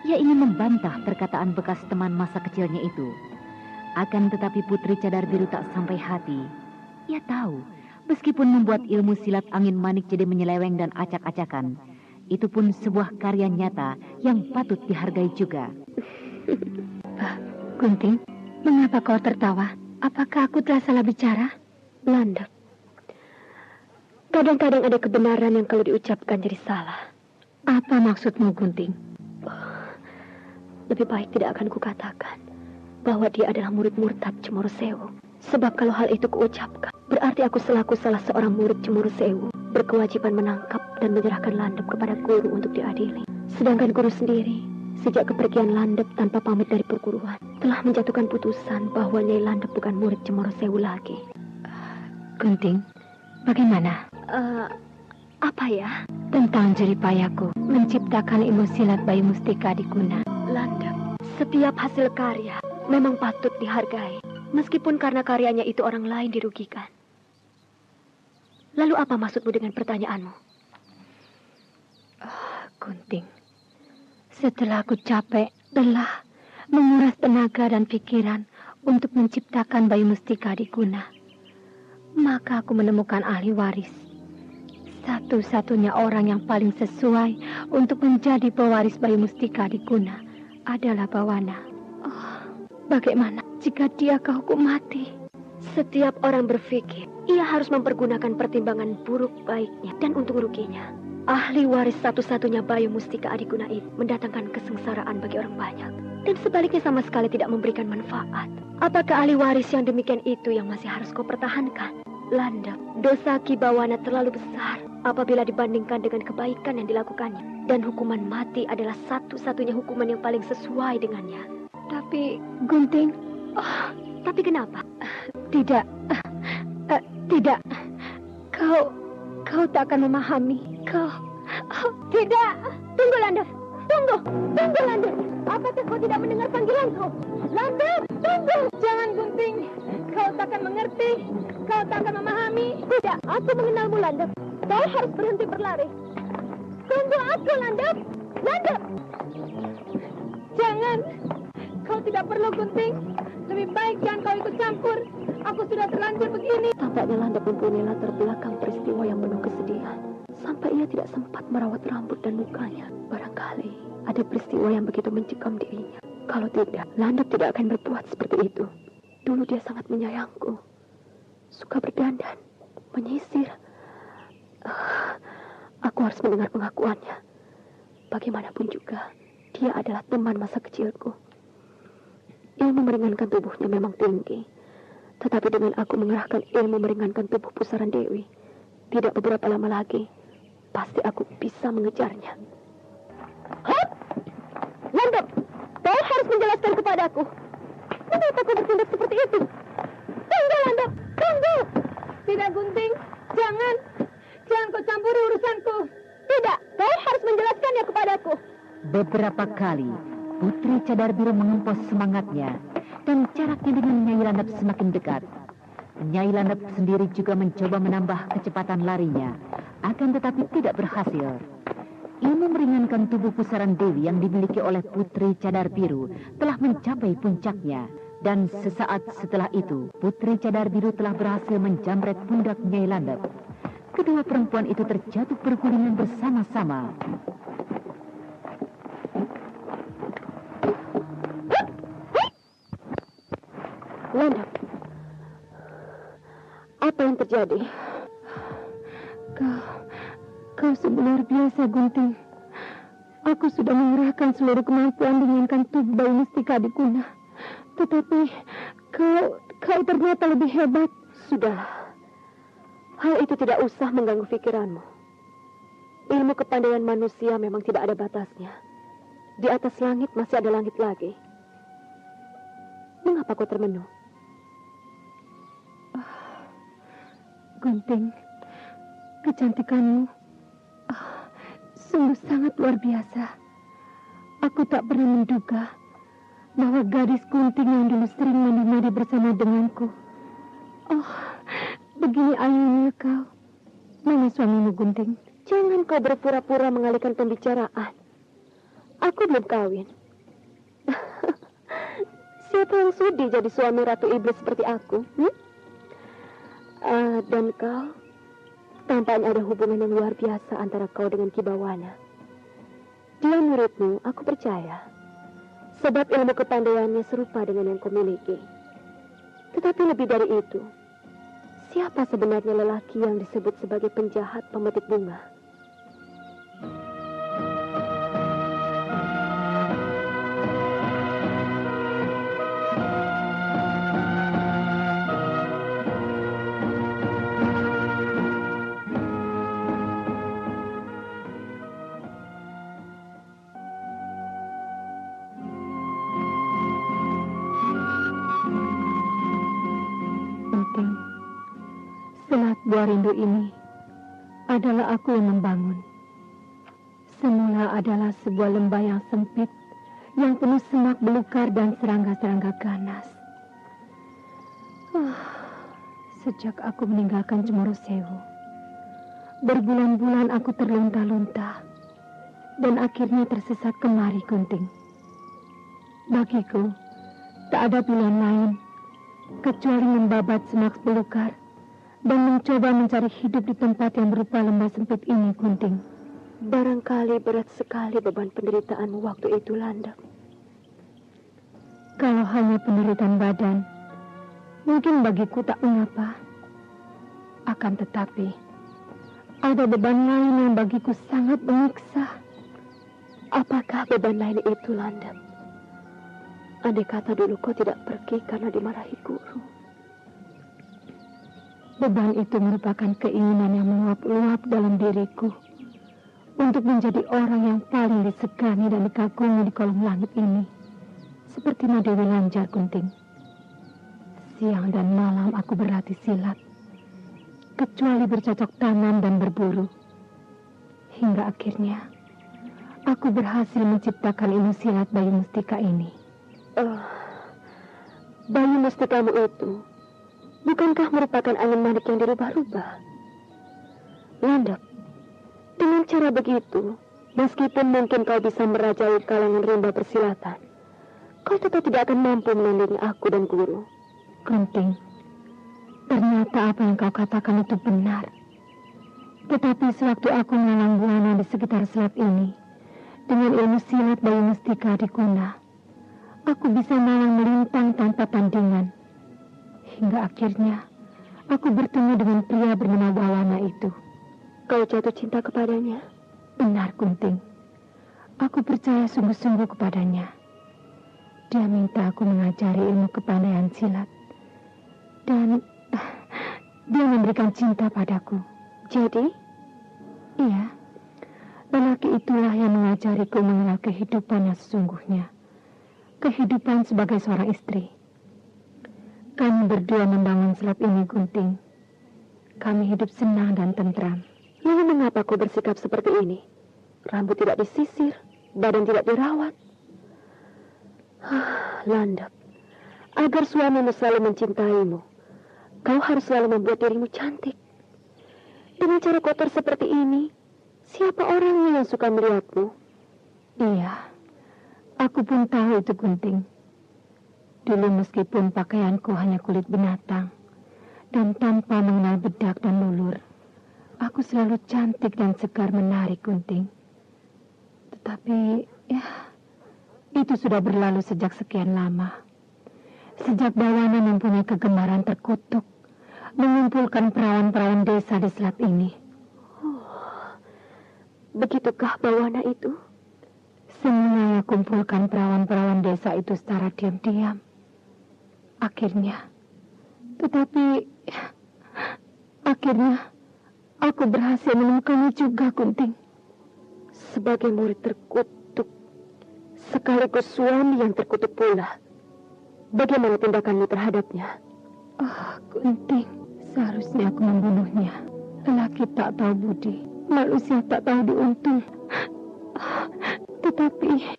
Ia ingin membantah perkataan bekas teman masa kecilnya itu. Akan tetapi Putri Cadar Biru tak sampai hati. Ia tahu, meskipun membuat ilmu silat angin manik jadi menyeleweng dan acak-acakan, itu pun sebuah karya nyata yang patut dihargai juga. Gunting, mengapa kau tertawa? Apakah aku telah salah bicara? Landep, kadang-kadang ada kebenaran yang kalau diucapkan jadi salah. Apa maksudmu, Gunting? Lebih baik tidak akan kukatakan bahwa dia adalah murid murtad Cemoro Sewu. Sebab kalau hal itu kuucapkan, berarti aku selaku salah seorang murid Cemoro Sewu berkewajiban menangkap dan menyerahkan Landep kepada guru untuk diadili. Sedangkan guru sendiri, sejak kepergian Landep tanpa pamit dari perguruan, telah menjatuhkan putusan bahwa Nyai Landep bukan murid Cemoro Sewu lagi. Gunting, bagaimana? Apa ya? Tentang jeripayaku menciptakan ilmu silat Bayu Mustika Adikuna. Landep, setiap hasil karya memang patut dihargai, meskipun karena karyanya itu orang lain dirugikan. Lalu apa maksudmu dengan pertanyaanmu? Gunting, setelah aku capek, lelah, menguras tenaga dan pikiran untuk menciptakan Bayu Mustika Adikuna, maka aku menemukan ahli waris. Satu-satunya orang yang paling sesuai untuk menjadi pewaris Bayu Mustika Adikuna adalah Bawana. Bagaimana? jika dia kau hukum mati? Setiap orang berpikir ia harus mempergunakan pertimbangan buruk baiknya dan untung ruginya. Ahli waris satu-satunya Bayu Mustika Adiguna itu mendatangkan kesengsaraan bagi orang banyak, dan sebaliknya sama sekali tidak memberikan manfaat. Apakah ahli waris yang demikian itu yang masih harus kau pertahankan? Landap, dosa Ki Bawana terlalu besar apabila dibandingkan dengan kebaikan yang dilakukannya, dan hukuman mati adalah satu-satunya hukuman yang paling sesuai dengannya. Tapi, Gunting, Tapi kenapa? tidak. Tidak. Kau tak akan memahami. Tidak. Tunggu, Landap. Tunggu Landap. Apakah kau tidak mendengar panggilanku? Landap, tunggu. Jangan, Gunting. Kau tak akan mengerti. Kau tak akan memahami. Tidak, aku mengenalmu, Landap. Kau harus berhenti berlari. Tunggu aku, Landap. Landap. Jangan. Kau tidak perlu, Gunting. Lebih baik jangan kau ikut campur. Aku sudah terlanjur begini. Tampaknya Landap mempunyai latar belakang peristiwa yang penuh kesedihan. Sampai ia tidak sempat merawat rambut dan mukanya. Barangkali ada peristiwa yang begitu mencekam dirinya. Kalau tidak, Landap tidak akan berbuat seperti itu. Dulu dia sangat menyayangku. Suka berdandan, menyisir. Aku harus mendengar pengakuannya. Bagaimanapun juga, dia adalah teman masa kecilku. Ilmu meringankan tubuhnya memang tinggi. Tetapi dengan aku mengerahkan ilmu meringankan tubuh pusaran Dewi, tidak beberapa lama lagi, pasti aku bisa mengejarnya. Hop! Landap, kau harus menjelaskan kepadaku. Kenapa kau bertindak seperti itu? Tunggu, Landap, tunggu. Tidak, Gunting, jangan. Jangan kau campuri urusanku. Tidak, kau harus menjelaskannya kepadaku. Beberapa kali Putri Cadar Biru mengempos semangatnya dan jaraknya dengan Nyai Landap semakin dekat. Nyai Landap sendiri juga mencoba menambah kecepatan larinya, akan tetapi tidak berhasil. Ilmu meringankan tubuh pusaran Dewi yang dimiliki oleh Putri Cadar Biru telah mencapai puncaknya. Dan sesaat setelah itu, Putri Cadar Biru telah berhasil menjamret pundak Nyai Landap. Kedua perempuan itu terjatuh bergulingan bersama-sama. Landap, apa yang terjadi? Kau sebenar biasa, Gunting. Aku sudah mengerahkan seluruh kemampuan menginginkan tubuh Bayu Mustika Adiguna. Tetapi kau ternyata lebih hebat. Sudahlah. Hal itu tidak usah mengganggu pikiranmu. Ilmu kepandaian manusia memang tidak ada batasnya. Di atas langit masih ada langit lagi. Mengapa kau termenung? Gunting, kecantikanmu sungguh sangat luar biasa. Aku tak pernah menduga bahwa gadis Gunting yang dulu sering mandi-mandi bersama denganku. Begini ayunya kau. Mana suamimu, Gunting? Jangan kau berpura-pura mengalihkan pembicaraan. Aku belum kawin. Siapa yang sudi jadi suami Ratu Iblis seperti aku? Dan kau, tampaknya ada hubungan yang luar biasa antara kau dengan Ki Bawana. Dia muridmu, aku percaya. Sebab ilmu kepandaiannya serupa dengan yang kau miliki. Tetapi lebih dari itu, siapa sebenarnya lelaki yang disebut sebagai penjahat pemetik bunga? Selat Buah Rindu ini adalah aku yang membangun. Semula adalah sebuah lembah yang sempit, yang penuh semak belukar dan serangga-serangga ganas. Sejak aku meninggalkan Cemoro Sewu, berbulan-bulan aku terlunta-lunta dan akhirnya tersesat kemari, Gunting. Bagiku, tak ada pilihan lain kecuali membabat semak belukar dan mencoba mencari hidup di tempat yang berupa lembah sempit ini, Gunting. Barangkali berat sekali beban penderitaanmu waktu itu, Landap. Kalau hanya penderitaan badan, mungkin bagiku tak mengapa. Akan tetapi, ada beban lain yang bagiku sangat menyiksa. Apakah beban lain itu, Landep? Andai kata dulu kau tidak pergi karena dimarahi guru. Beban itu merupakan keinginan yang meluap-luap dalam diriku untuk menjadi orang yang paling disegani dan dikagumi di kolong langit ini. Seperti Dewi Lanjar, Kunting. Siang dan malam aku berlatih silat, kecuali bercocok tanam dan berburu. Hingga akhirnya, aku berhasil menciptakan ilmu silat Bayu Mustika ini. Bayu Mustikamu itu, bukankah merupakan angin manik yang dirubah-rubah? Landep, dengan cara begitu, meskipun mungkin kau bisa merajai kalangan rimba persilatan, kau tetap tidak akan mampu menandingi aku dan guru. Kunting, ternyata apa yang kau katakan itu benar. Tetapi sewaktu aku melalang buana di sekitar selat ini, dengan ilmu silat Bayu Mustika di guna, aku bisa malang melintang tanpa tandingan. Hingga akhirnya, aku bertemu dengan pria bernama Bawana itu. Kau jatuh cinta kepadanya? Benar, Kunting. Aku percaya sungguh-sungguh kepadanya. Dia minta aku mengajari ilmu kepandaian silat. Dan dia memberikan cinta padaku. Jadi? Iya. Lelaki itulah yang mengajariku mengenal kehidupan yang sesungguhnya. Kehidupan sebagai seorang istri. Kami berdua membangun selat ini, Kunting. Kami hidup senang dan tentram. Lalu mengapa kau bersikap seperti ini? Rambut tidak disisir, badan tidak dirawat. Landep, agar suamimu selalu mencintaimu, kau harus selalu membuat dirimu cantik. Dengan cara kotor seperti ini, siapa orangnya yang suka melihatmu? Iya, aku pun tahu itu, Kunting. Dulu meskipun pakaianku hanya kulit binatang dan tanpa mengenal bedak dan lulur, aku selalu cantik dan segar menarik, Kunting. Tetapi, ya, itu sudah berlalu sejak sekian lama. Sejak Bawana mempunyai kegemaran terkutuk mengumpulkan perawan-perawan desa di selat ini. Begitukah Bawana itu? Semuanya kumpulkan perawan-perawan desa itu secara diam-diam. Akhirnya aku berhasil menemukannya juga, Kunting. Sebagai murid terkutuk, sekaligus suami yang terkutuk pula, bagaimana tindakanmu terhadapnya? Kunting, seharusnya aku membunuhnya. Lelaki tak tahu budi, manusia tak tahu diuntung. Tetapi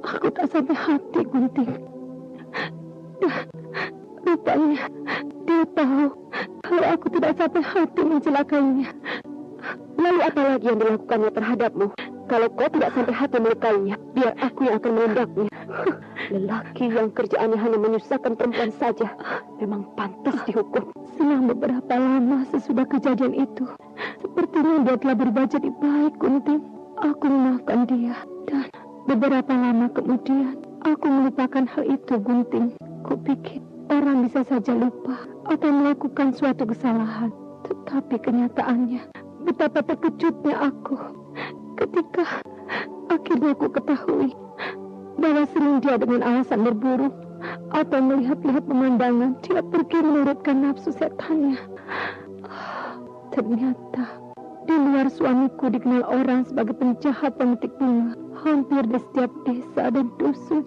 aku tak sampai hati, Kunting. Rupanya dia tahu kalau aku tidak sampai hati mencelakainya. Lalu apa lagi yang dilakukannya terhadapmu? Kalau kau tidak sampai hati melukainya, biar aku yang akan menendaknya. Lelaki yang kerjaannya hanya menyusahkan perempuan saja memang pantas dihukum. Selang beberapa lama sesudah kejadian itu, sepertinya dia telah berubah jadi baik, Kunting. Aku memaafkan dia, dan beberapa lama kemudian aku melupakan hal itu, Gunting. Kupikir orang bisa saja lupa atau melakukan suatu kesalahan, tetapi kenyataannya betapa terkejutnya aku ketika akhirnya aku ketahui bahwa sering dia dengan alasan berburu atau melihat-lihat pemandangan, dia pergi menurutkan nafsu setannya. Ternyata di luar suamiku dikenal orang sebagai penjahat pemetik bunga. Hampir di setiap desa dan dusun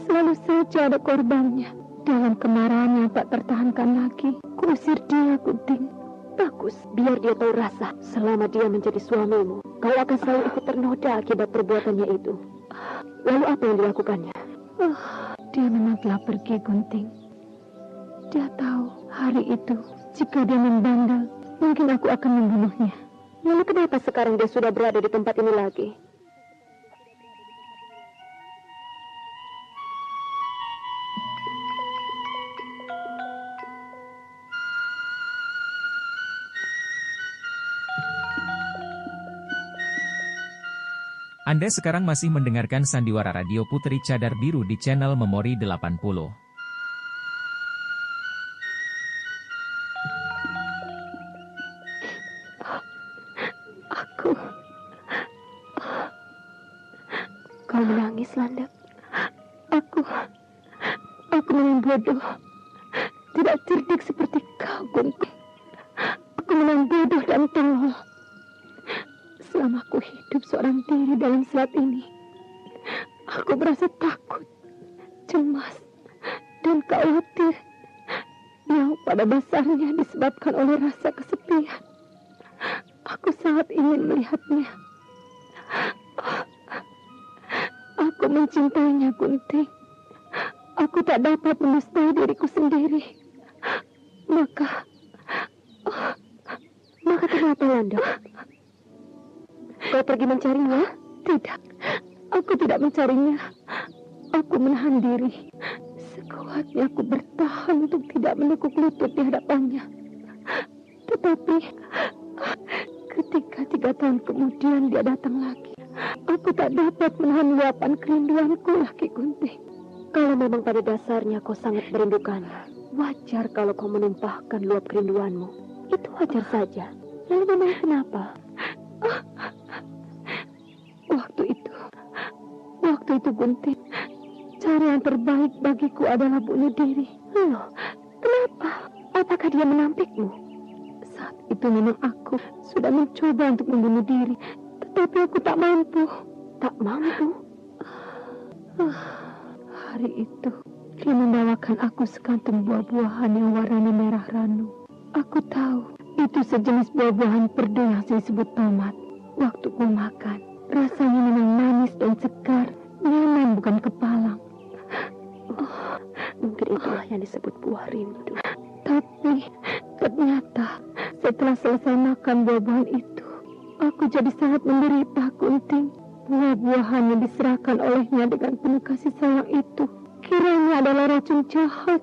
selalu saja ada korbannya. Dalam kemarahan yang tak tertahankan lagi, kuusir dia, Kunting. Bagus, biar dia tahu rasa. Selama dia menjadi suamimu, kau akan selalu ikut ternoda akibat perbuatannya itu. Lalu apa yang dilakukannya? Dia memang telah pergi, Gunting. Dia tahu hari itu jika dia membandel, mungkin aku akan membunuhnya. Lalu kenapa sekarang dia sudah berada di tempat ini lagi? Anda sekarang masih mendengarkan Sandiwara Radio Putri Cadar Biru di channel Memori 80. Kau menangis, Landep. Aku memang bodoh. Tidak cerdik seperti kau, Gunting. Aku memang bodoh dan tolol. Selama aku hidup seorang diri dalam selat ini, aku merasa takut, cemas, dan khawatir yang pada dasarnya disebabkan oleh rasa kesepian. Aku sangat ingin melihatnya. Aku mencintainya, Gunting. Aku tak dapat menustai diriku sendiri. Maka kenapa, Landep? Kau pergi mencarinya? Tidak, aku tidak mencarinya. Aku menahan diri. Sekuatnya aku bertahan untuk tidak menekuk lutut di hadapannya. Tetapi ketika 3 tahun kemudian dia datang lagi, aku tak dapat menahan luapan kerinduanku lagi, Gunting. Kalau memang pada dasarnya kau sangat merindukannya, wajar kalau kau menumpahkan luap kerinduanmu. Itu wajar saja. Lalu memang kenapa? Waktu itu Gunting, cara yang terbaik bagiku adalah bunuh diri. Loh, kenapa? Apakah dia menampikmu? Saat itu memang aku sudah mencoba untuk membunuh diri, tetapi aku tak mampu. Tak mampu? Hari itu, dia membawakan aku sekantung buah-buahan yang warnanya merah ranu. Aku tahu, itu sejenis buah-buahan perdu yang disebut tomat. Waktu ku makan, rasanya memang manis dan segar, nyaman bukan kepalang. Mungkin itulah yang disebut buah rindu. Tapi ternyata setelah selesai makan buah-buahan itu, aku jadi sangat menderita, Gunting. Buah-buahan yang diserahkan olehnya dengan penuh kasih sayang itu kiranya adalah racun jahat.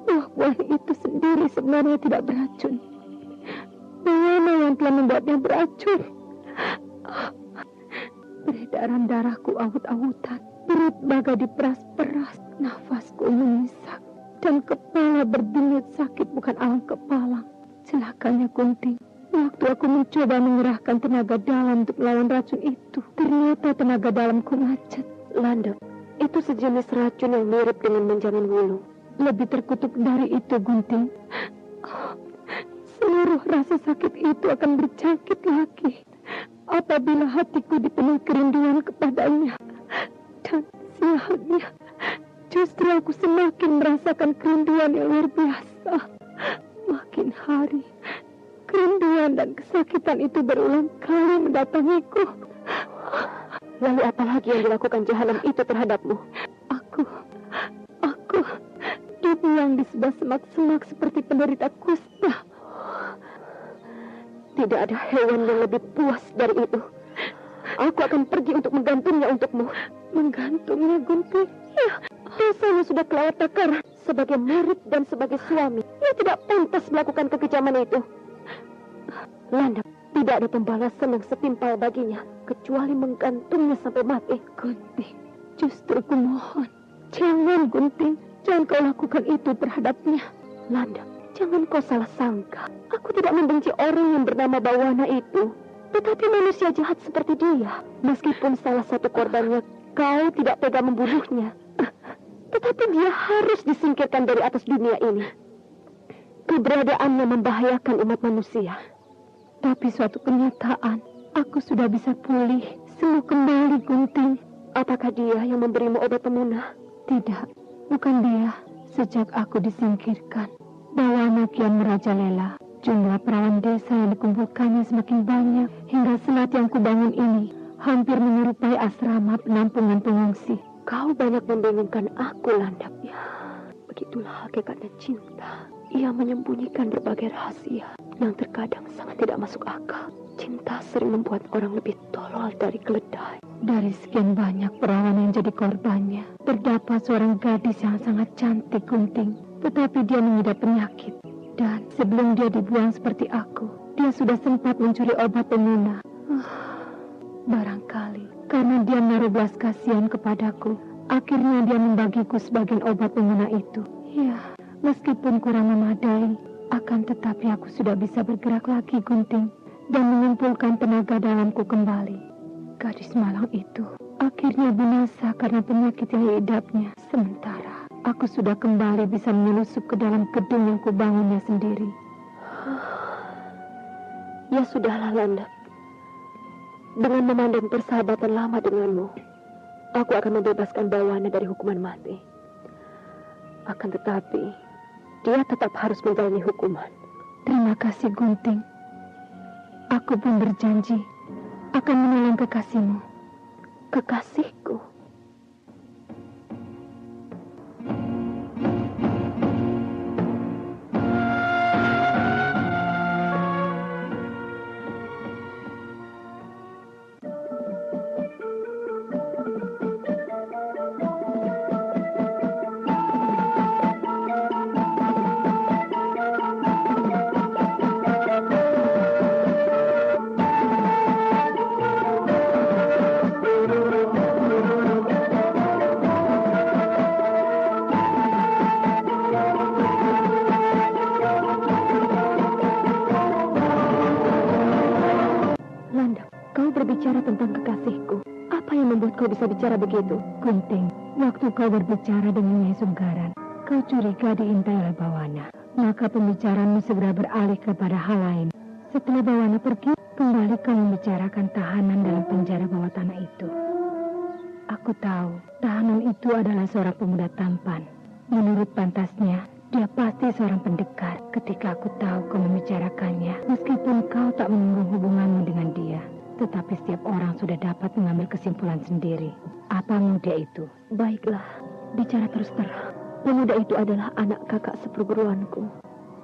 Buah-buahan itu sendiri sebenarnya tidak beracun. Bagaimana yang telah membuatnya beracun? Peredaran darahku awut-awutan, perut bagai diperas-peras, nafasku mengisak, dan kepala berdenyut sakit bukan alang kepalang. Celakanya, Gunting, waktu aku mencoba mengerahkan tenaga dalam untuk melawan racun itu, ternyata tenaga dalamku macet. Landep, itu sejenis racun yang mirip dengan menjamin wulung. Lebih terkutuk dari itu, Gunting. Seluruh rasa sakit itu akan berjangkit lagi apabila hatiku dipenuhi kerinduan kepadanya. Dan sialnya, justru aku semakin merasakan kerinduan yang luar biasa. Makin hari, kerinduan dan kesakitan itu berulang kali mendatangiku. Lalu apa lagi yang dilakukan jahanam itu terhadapmu? Aku dibuang di sebuah semak-semak seperti penderita kusta. Tidak ada hewan yang lebih puas dari itu. Aku akan pergi untuk menggantungnya untukmu. Menggantungnya, Gunting? Ya, dosanya sudah kelewat takaran. Sebagai murid dan sebagai suami, ia tidak pantas melakukan kekejaman itu. Landep, tidak ada pembalasan yang setimpal baginya, kecuali menggantungnya sampai mati. Gunting, justru ku mohon, jangan, Gunting. Jangan kau lakukan itu terhadapnya. Landep, jangan kau salah sangka. Aku tidak membenci orang yang bernama Bawana itu. Tetapi manusia jahat seperti dia. Meskipun salah satu korbannya kau tidak tega membunuhnya, tetapi dia harus disingkirkan dari atas dunia ini. Keberadaannya membahayakan umat manusia. Tapi suatu kenyataan, aku sudah bisa pulih, sembuh kembali, Gunting. Apakah dia yang memberimu obat pemunah? Tidak, bukan dia. Sejak aku disingkirkan, Bawana kian merajalela. Jumlah perawan desa yang dikumpulkannya semakin banyak, hingga selat yang kubangun ini hampir menyerupai asrama penampungan pengungsi. Kau banyak membingungkan aku, Landep. Ya, begitulah hakikatnya cinta. Ia menyembunyikan berbagai rahasia yang terkadang sangat tidak masuk akal. Cinta sering membuat orang lebih tolol dari keledai. Dari sekian banyak perawan yang jadi korbannya, terdapat seorang gadis yang sangat cantik, Gunting. Tetapi dia mengidap penyakit. Dan sebelum dia dibuang seperti aku, dia sudah sempat mencuri obat pemunah. Barangkali Karena dia menaruh belas kasihan kepadaku, akhirnya dia membagiku sebagian obat pengena itu. Ya, meskipun kurang memadai, akan tetapi aku sudah bisa bergerak lagi, Gunting, dan mengumpulkan tenaga dalamku kembali. Gadis malang itu akhirnya binasa karena penyakit yang diidapnya. Sementara aku sudah kembali bisa menyelusup ke dalam gedung yang kubangunnya sendiri. Ya sudahlah, Landep. Dengan memandang persahabatan lama denganmu, aku akan membebaskan Bawana dari hukuman mati. Akan tetapi, dia tetap harus menjalani hukuman. Terima kasih, Gunting. Aku pun berjanji akan menolong kekasihmu. Kekasihku? Berbicara tentang kekasihku, apa yang membuat kau bisa bicara begitu? Gunting, waktu kau berbicara dengan Nyai Sunggaran, kau curiga diintai oleh Bawana. Maka pembicaraanmu segera beralih kepada hal lain. Setelah Bawana pergi, kembali kau membicarakan tahanan dalam penjara bawah tanah itu. Aku tahu, tahanan itu adalah seorang pemuda tampan. Menurut pantasnya, dia pasti seorang pendekar. Ketika aku tahu kau membicarakannya, meskipun kau tak menunggu hubunganmu dengan dia, tetapi setiap orang sudah dapat mengambil kesimpulan sendiri. Apamu dia itu? Baiklah, bicara terus terang. Pemuda itu adalah anak kakak seperguruanku,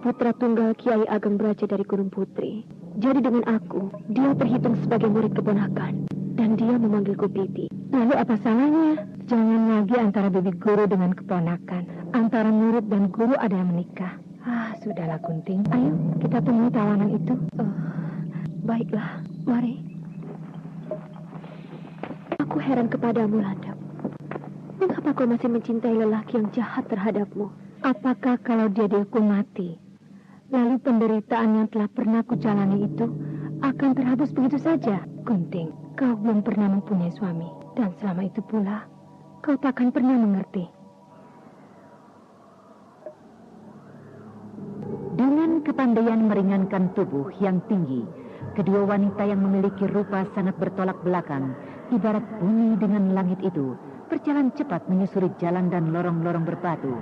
putra tunggal Kiai Ageng Braja dari Gunung Putri. Jadi dengan aku, dia terhitung sebagai murid keponakan, dan dia memanggilku Bibi. Lalu apa salahnya? Jangan lagi antara bibi guru dengan keponakan. Antara murid dan guru ada yang menikah. Sudahlah Gunting. Ayo, kita temui tawanan itu. Baiklah, mari. Aku heran kepadamu, Landep. Mengapa kau masih mencintai lelaki yang jahat terhadapmu? Apakah kalau dia dihukum mati, lalu penderitaan yang telah pernah kujalani itu akan terhapus begitu saja? Gunting, kau belum pernah mempunyai suami, dan selama itu pula kau takkan pernah mengerti. Dengan kepandaian meringankan tubuh yang tinggi, kedua wanita yang memiliki rupa sangat bertolak belakang, ibarat bumi dengan langit itu, berjalan cepat menyusuri jalan dan lorong-lorong berbatu.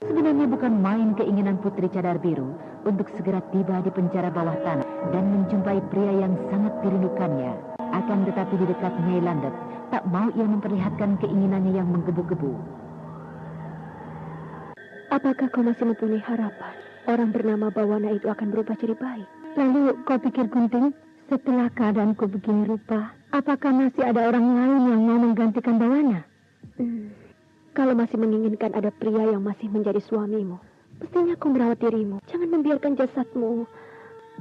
Sebenarnya bukan main keinginan Putri Cadar Biru untuk segera tiba di penjara bawah tanah dan menjumpai pria yang sangat dirindukannya. Akan tetapi di dekat Nyai Landep, tak mau ia memperlihatkan keinginannya yang menggebu-gebu. Apakah kau masih mempunyai harapan orang bernama Bawana itu akan berubah jadi baik? Lalu kau pikir, Gunting, setelah keadaanku begini rupa, apakah masih ada orang lain yang mau menggantikan Bawana? Kalau masih menginginkan ada pria yang masih menjadi suamimu, mestinya kau merawat dirimu. Jangan membiarkan jasadmu.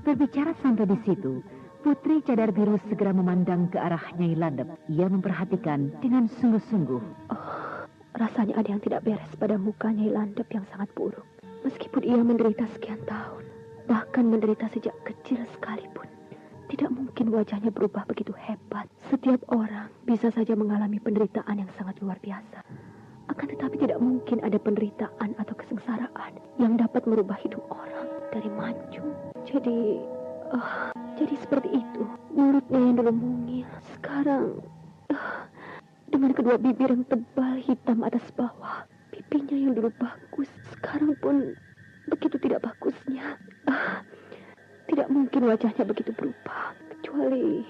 Berbicara sampai di situ, Putri Cadar Biru segera memandang ke arah Nyai Landep. Ia memperhatikan dengan sungguh-sungguh. Rasanya ada yang tidak beres pada muka Nyai Landep yang sangat buruk. Meskipun ia menderita sekian tahun, bahkan menderita sejak kecil sekalipun, tidak mungkin wajahnya berubah begitu hebat. Setiap orang bisa saja mengalami penderitaan yang sangat luar biasa. Akan tetapi tidak mungkin ada penderitaan atau kesengsaraan yang dapat merubah hidup orang dari mancung. Jadi seperti itu. Mulutnya yang dulu mungil, sekarang dengan kedua bibir yang tebal hitam atas bawah. Pipinya yang dulu bagus, sekarang pun begitu tidak bagusnya. Tidak mungkin wajahnya begitu berubah, kecuali...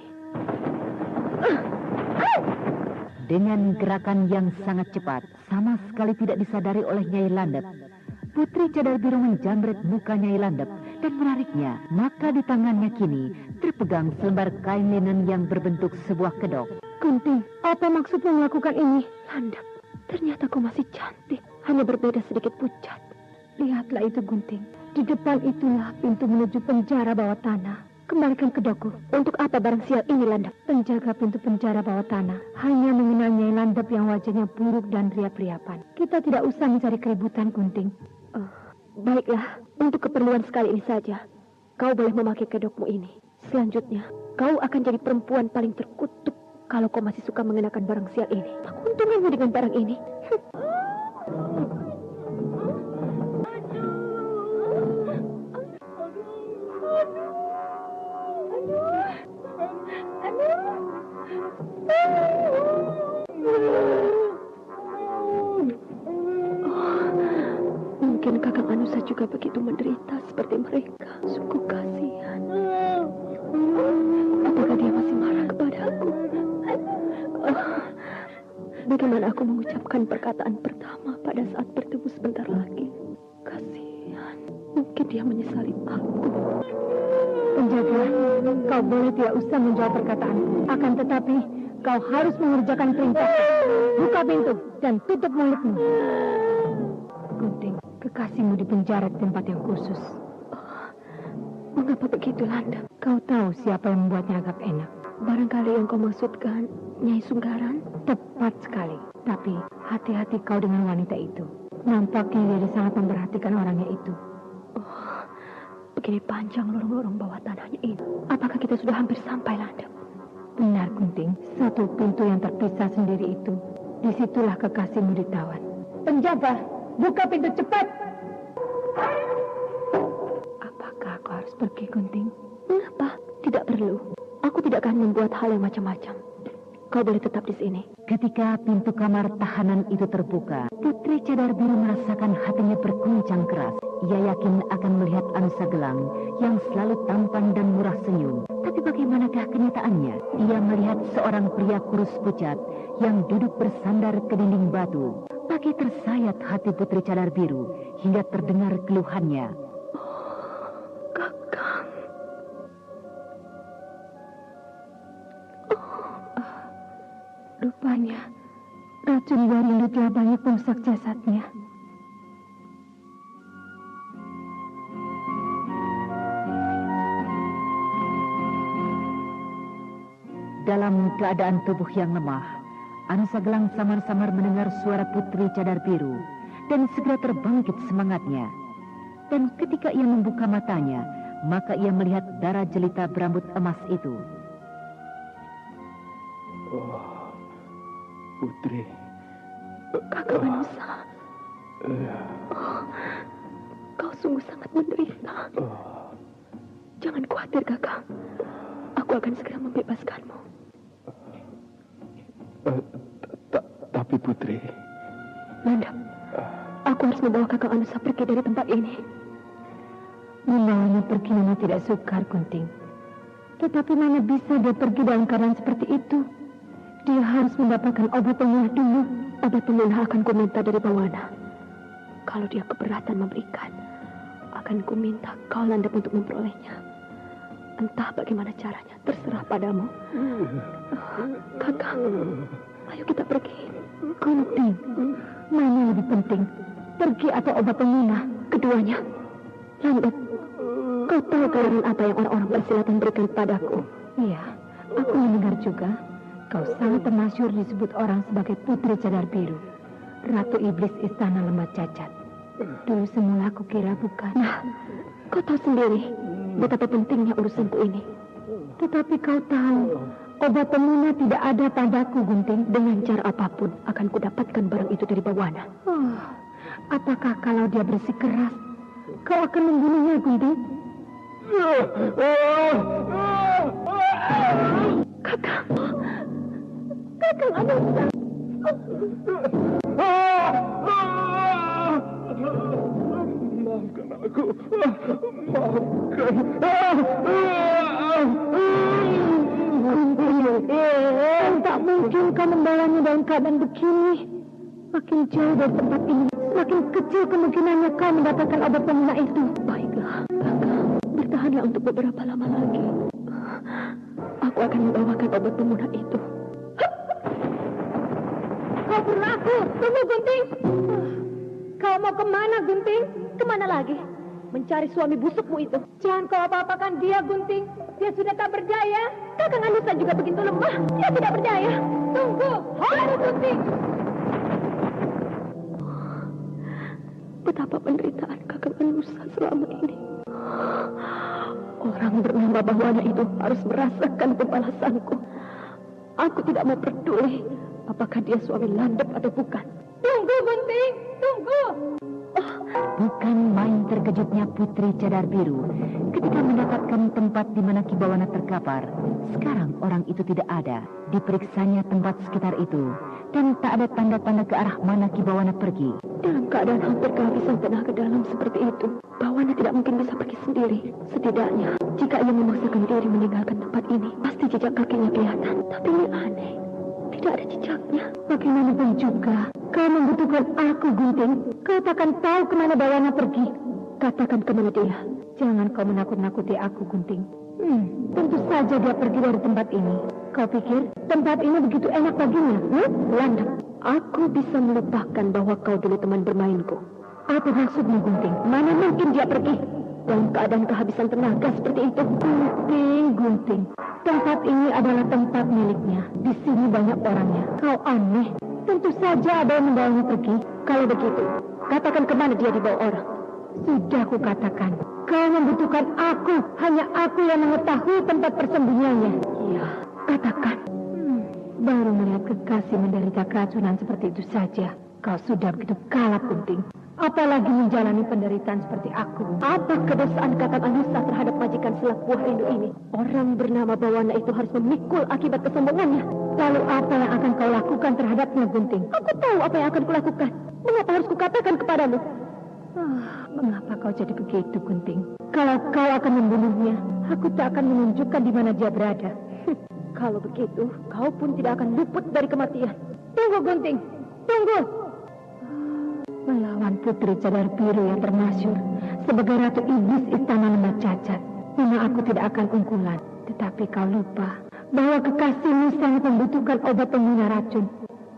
Dengan gerakan yang sangat cepat, sama sekali tidak disadari oleh Nyai Landep, Putri Cadar Biru menjamret muka Nyai Landep dan menariknya. Maka di tangannya kini terpegang selembar kain linen yang berbentuk sebuah kedok. Gunting, apa maksudnya melakukan ini? Landep, ternyata kau masih cantik, hanya berbeda sedikit pucat. Lihatlah itu, Gunting. Di depan itulah pintu menuju penjara bawah tanah. Kembalikan kedokku. Untuk apa barang sial ini, Landep? Penjaga pintu penjara bawah tanah hanya mengenal Nyai Landep yang wajahnya buruk dan riap-riapan. Kita tidak usah mencari keributan, Gunting. Baiklah, untuk keperluan sekali ini saja, kau boleh memakai kedokmu ini. Selanjutnya, kau akan jadi perempuan paling terkutuk kalau kau masih suka mengenakan barang sial ini. Apa untungnya dengan barang ini? Mungkin Kakang Anusa juga begitu menderita seperti mereka. Sungguh kasihan. Apakah dia masih marah kepadaku? Bagaimana aku mengucapkan perkataan pertama pada saat bertemu sebentar lagi? Kasihan. Mungkin dia menyesali aku. Penjaga, kau boleh tidak usah menjawab perkataanku. Akan tetapi, kau harus mengerjakan perintah. Buka pintu dan tutup mulutmu. Gunting, kekasihmu di penjara di tempat yang khusus. Mengapa begitu, Landep? Kau tahu siapa yang membuatnya agak enak? Barangkali yang kau maksudkan Nyai Sunggaran? Tepat sekali. Tapi hati-hati kau dengan wanita itu. Nampaknya dia sangat memperhatikan orangnya itu. Begini panjang lorong-lorong bawah tanahnya ini. Apakah kita sudah hampir sampai, Landep? Benar, Gunting. Satu pintu yang terpisah sendiri itu. Disitulah kekasihmu ditawan. Penjaga, buka pintu cepat! Apakah kau harus pergi, Gunting? Mengapa? Tidak perlu. Aku tidak akan membuat hal yang macam-macam. Kau boleh tetap di sini. Ketika pintu kamar tahanan itu terbuka, Putri Cadar Biru merasakan hatinya berguncang keras. Ia yakin akan melihat Anusa Gelang yang selalu tampan dan murah senyum. Tapi bagaimanakah kenyataannya? Ia melihat seorang pria kurus pucat yang duduk bersandar ke dinding batu. Pagi tersayat hati Putri Cadar Biru hingga terdengar keluhannya. Kakang. Rupanya racun Warindu telah banyak merusak jasadnya. Dalam keadaan tubuh yang lemah, Anusa Gelang samar-samar mendengar suara Putri Cadar Biru dan segera terbangkit semangatnya. Dan ketika ia membuka matanya, maka ia melihat Dara jelita berambut emas itu. Putri. Kakang Anusa. Kau sungguh sangat menderita. Jangan khawatir, Kakang. Aku akan segera membebaskanmu. Tapi Putri. Landep, aku harus membawa Kakang Anusa pergi dari tempat ini. Membawanya pergi memang tidak sukar, Gunting. Tetapi mana bisa dia pergi dalam keadaan seperti itu? Dia harus mendapatkan obat pemulah dulu. Obat pemulah akan kuminta dari Bawana. Kalau dia keberatan memberikan, akan kuminta kau, Landep, untuk memperolehnya. Entah bagaimana caranya, terserah padamu. Kakang, ayo kita pergi. Gunting, mana lebih penting? Pergi atau obat pemulah? Keduanya. Landep, kau tahu gelaran apa yang orang-orang persilatan berikan padaku? Iya, aku mendengar juga. Kau sangat termasyhur disebut orang sebagai Putri Cadar Biru, Ratu Iblis Istana Lemah Cacat. Dulu semula aku kira bukan. Nah, kau tahu sendiri betapa pentingnya urusanku ini. Tetapi kau tahu, obat pemulah tidak ada padaku, Gunting. Dengan cara apapun akan kudapatkan barang itu dari Bawana. Apakah kalau dia bersikeras, kau akan membunuhnya, Gunting? Kakang. Kakang Anusa. Maafkan aku. Maafkan. Tak mungkin kau membawanya dalam keadaan begini. Makin jauh dari tempat ini, makin kecil kemungkinannya kau mendapatkan obat pemulah itu. Baiklah, Kakang. Bertahanlah untuk beberapa lama lagi. Aku akan membawakan obat pemulah itu. Kau berlaku. Tunggu, Gunting. Kau mau kemana, Gunting? Kemana lagi? mencari suami busukmu itu. Jangan kau apa-apakan dia, Gunting. Dia sudah tak berdaya. Kakang Anusa juga begitu lemah. Dia tidak berdaya. Tunggu, hai Gunting. Betapa penderitaan Kakang Anusa selama ini. Orang bernama Bahwana itu harus merasakan pembalasanku. Aku tidak mau peduli apakah dia suami landep atau bukan. Tunggu, Gunting. Tunggu. Bukan main terkejutnya Putri Cadar Biru ketika mendapatkan tempat di mana Ki Bawana terkapar. Sekarang orang itu tidak ada. Diperiksanya tempat sekitar itu dan tak ada tanda-tanda ke arah mana Ki Bawana pergi. Dalam keadaan hampir kehabisan tenaga dalam seperti itu, Bawana tidak mungkin bisa pergi sendiri. Setidaknya, jika ia memaksakan diri meninggalkan tempat ini, pasti jejak kakinya kelihatan. Tapi ini aneh, tidak ada jejaknya. Bagaimanapun juga, kau membutuhkan aku, Gunting. Kau takkan tahu kemana Bawana pergi. Katakan kemana dia. Jangan kau menakut-nakuti aku, Gunting. Tentu saja dia pergi dari tempat ini. Kau pikir tempat ini begitu enak baginya? Landep, aku bisa melupakan bahwa kau dulu teman bermainku. Apa maksudmu, Gunting? Mana mungkin dia pergi dalam keadaan kehabisan tenaga seperti itu? Gunting. Tempat ini adalah tempat miliknya. Di sini banyak orangnya. Kau aneh. Tentu saja ada yang membawanya pergi. Kalau begitu, katakan kemana dia dibawa orang. Sudah aku katakan. Kau membutuhkan aku. Hanya aku yang mengetahui tempat persembunyiannya. Iya, katakan. Baru melihat kekasih menderita keracunan seperti itu saja. Kau sudah begitu kalap, Gunting. Apalagi menjalani penderitaan seperti aku. Apa kedosaan Kakang Anusa terhadap majikan selak buah rindu ini? Orang bernama Bawana itu harus memikul akibat kesombongannya. Lalu apa yang akan kau lakukan terhadapnya, Gunting? Aku tahu apa yang akan kulakukan. Mengapa harus kukatakan kepadamu? Mengapa kau jadi begitu, Gunting? Kalau kau akan membunuhnya, aku tak akan menunjukkan di mana dia berada. Kalau begitu, kau pun tidak akan luput dari kematian. Tunggu, Gunting. Tunggu. Melawan Putri Cadar Biru yang termasyhur sebagai Ratu Iblis Istana Lembah Cacat, memang aku tidak akan unggulan. Tetapi kau lupa bahwa kekasihmu sangat membutuhkan obat pengguna racun.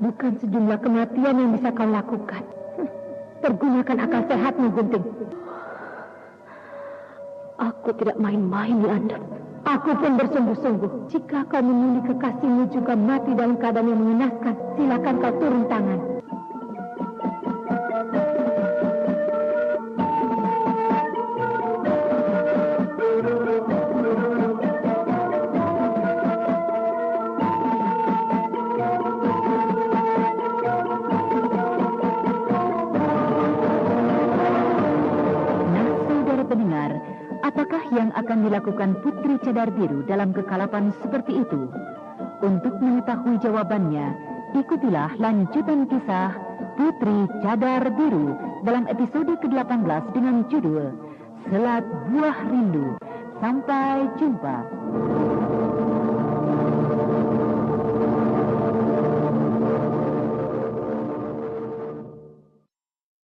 Bukan sejumlah kematian yang bisa kau lakukan. Pergunakan akal sehatmu, Gunting. Aku tidak main-main, Landep. Aku pun bersungguh-sungguh. Jika kau memilih kekasihmu juga mati dalam keadaan yang mengenaskan, silakan kau turun tangan. Apakah yang akan dilakukan Putri Cadar Biru dalam kekalapan seperti itu? Untuk mengetahui jawabannya, ikutilah lanjutan kisah Putri Cadar Biru dalam episode ke-18 dengan judul Selat Buah Rindu. Sampai jumpa.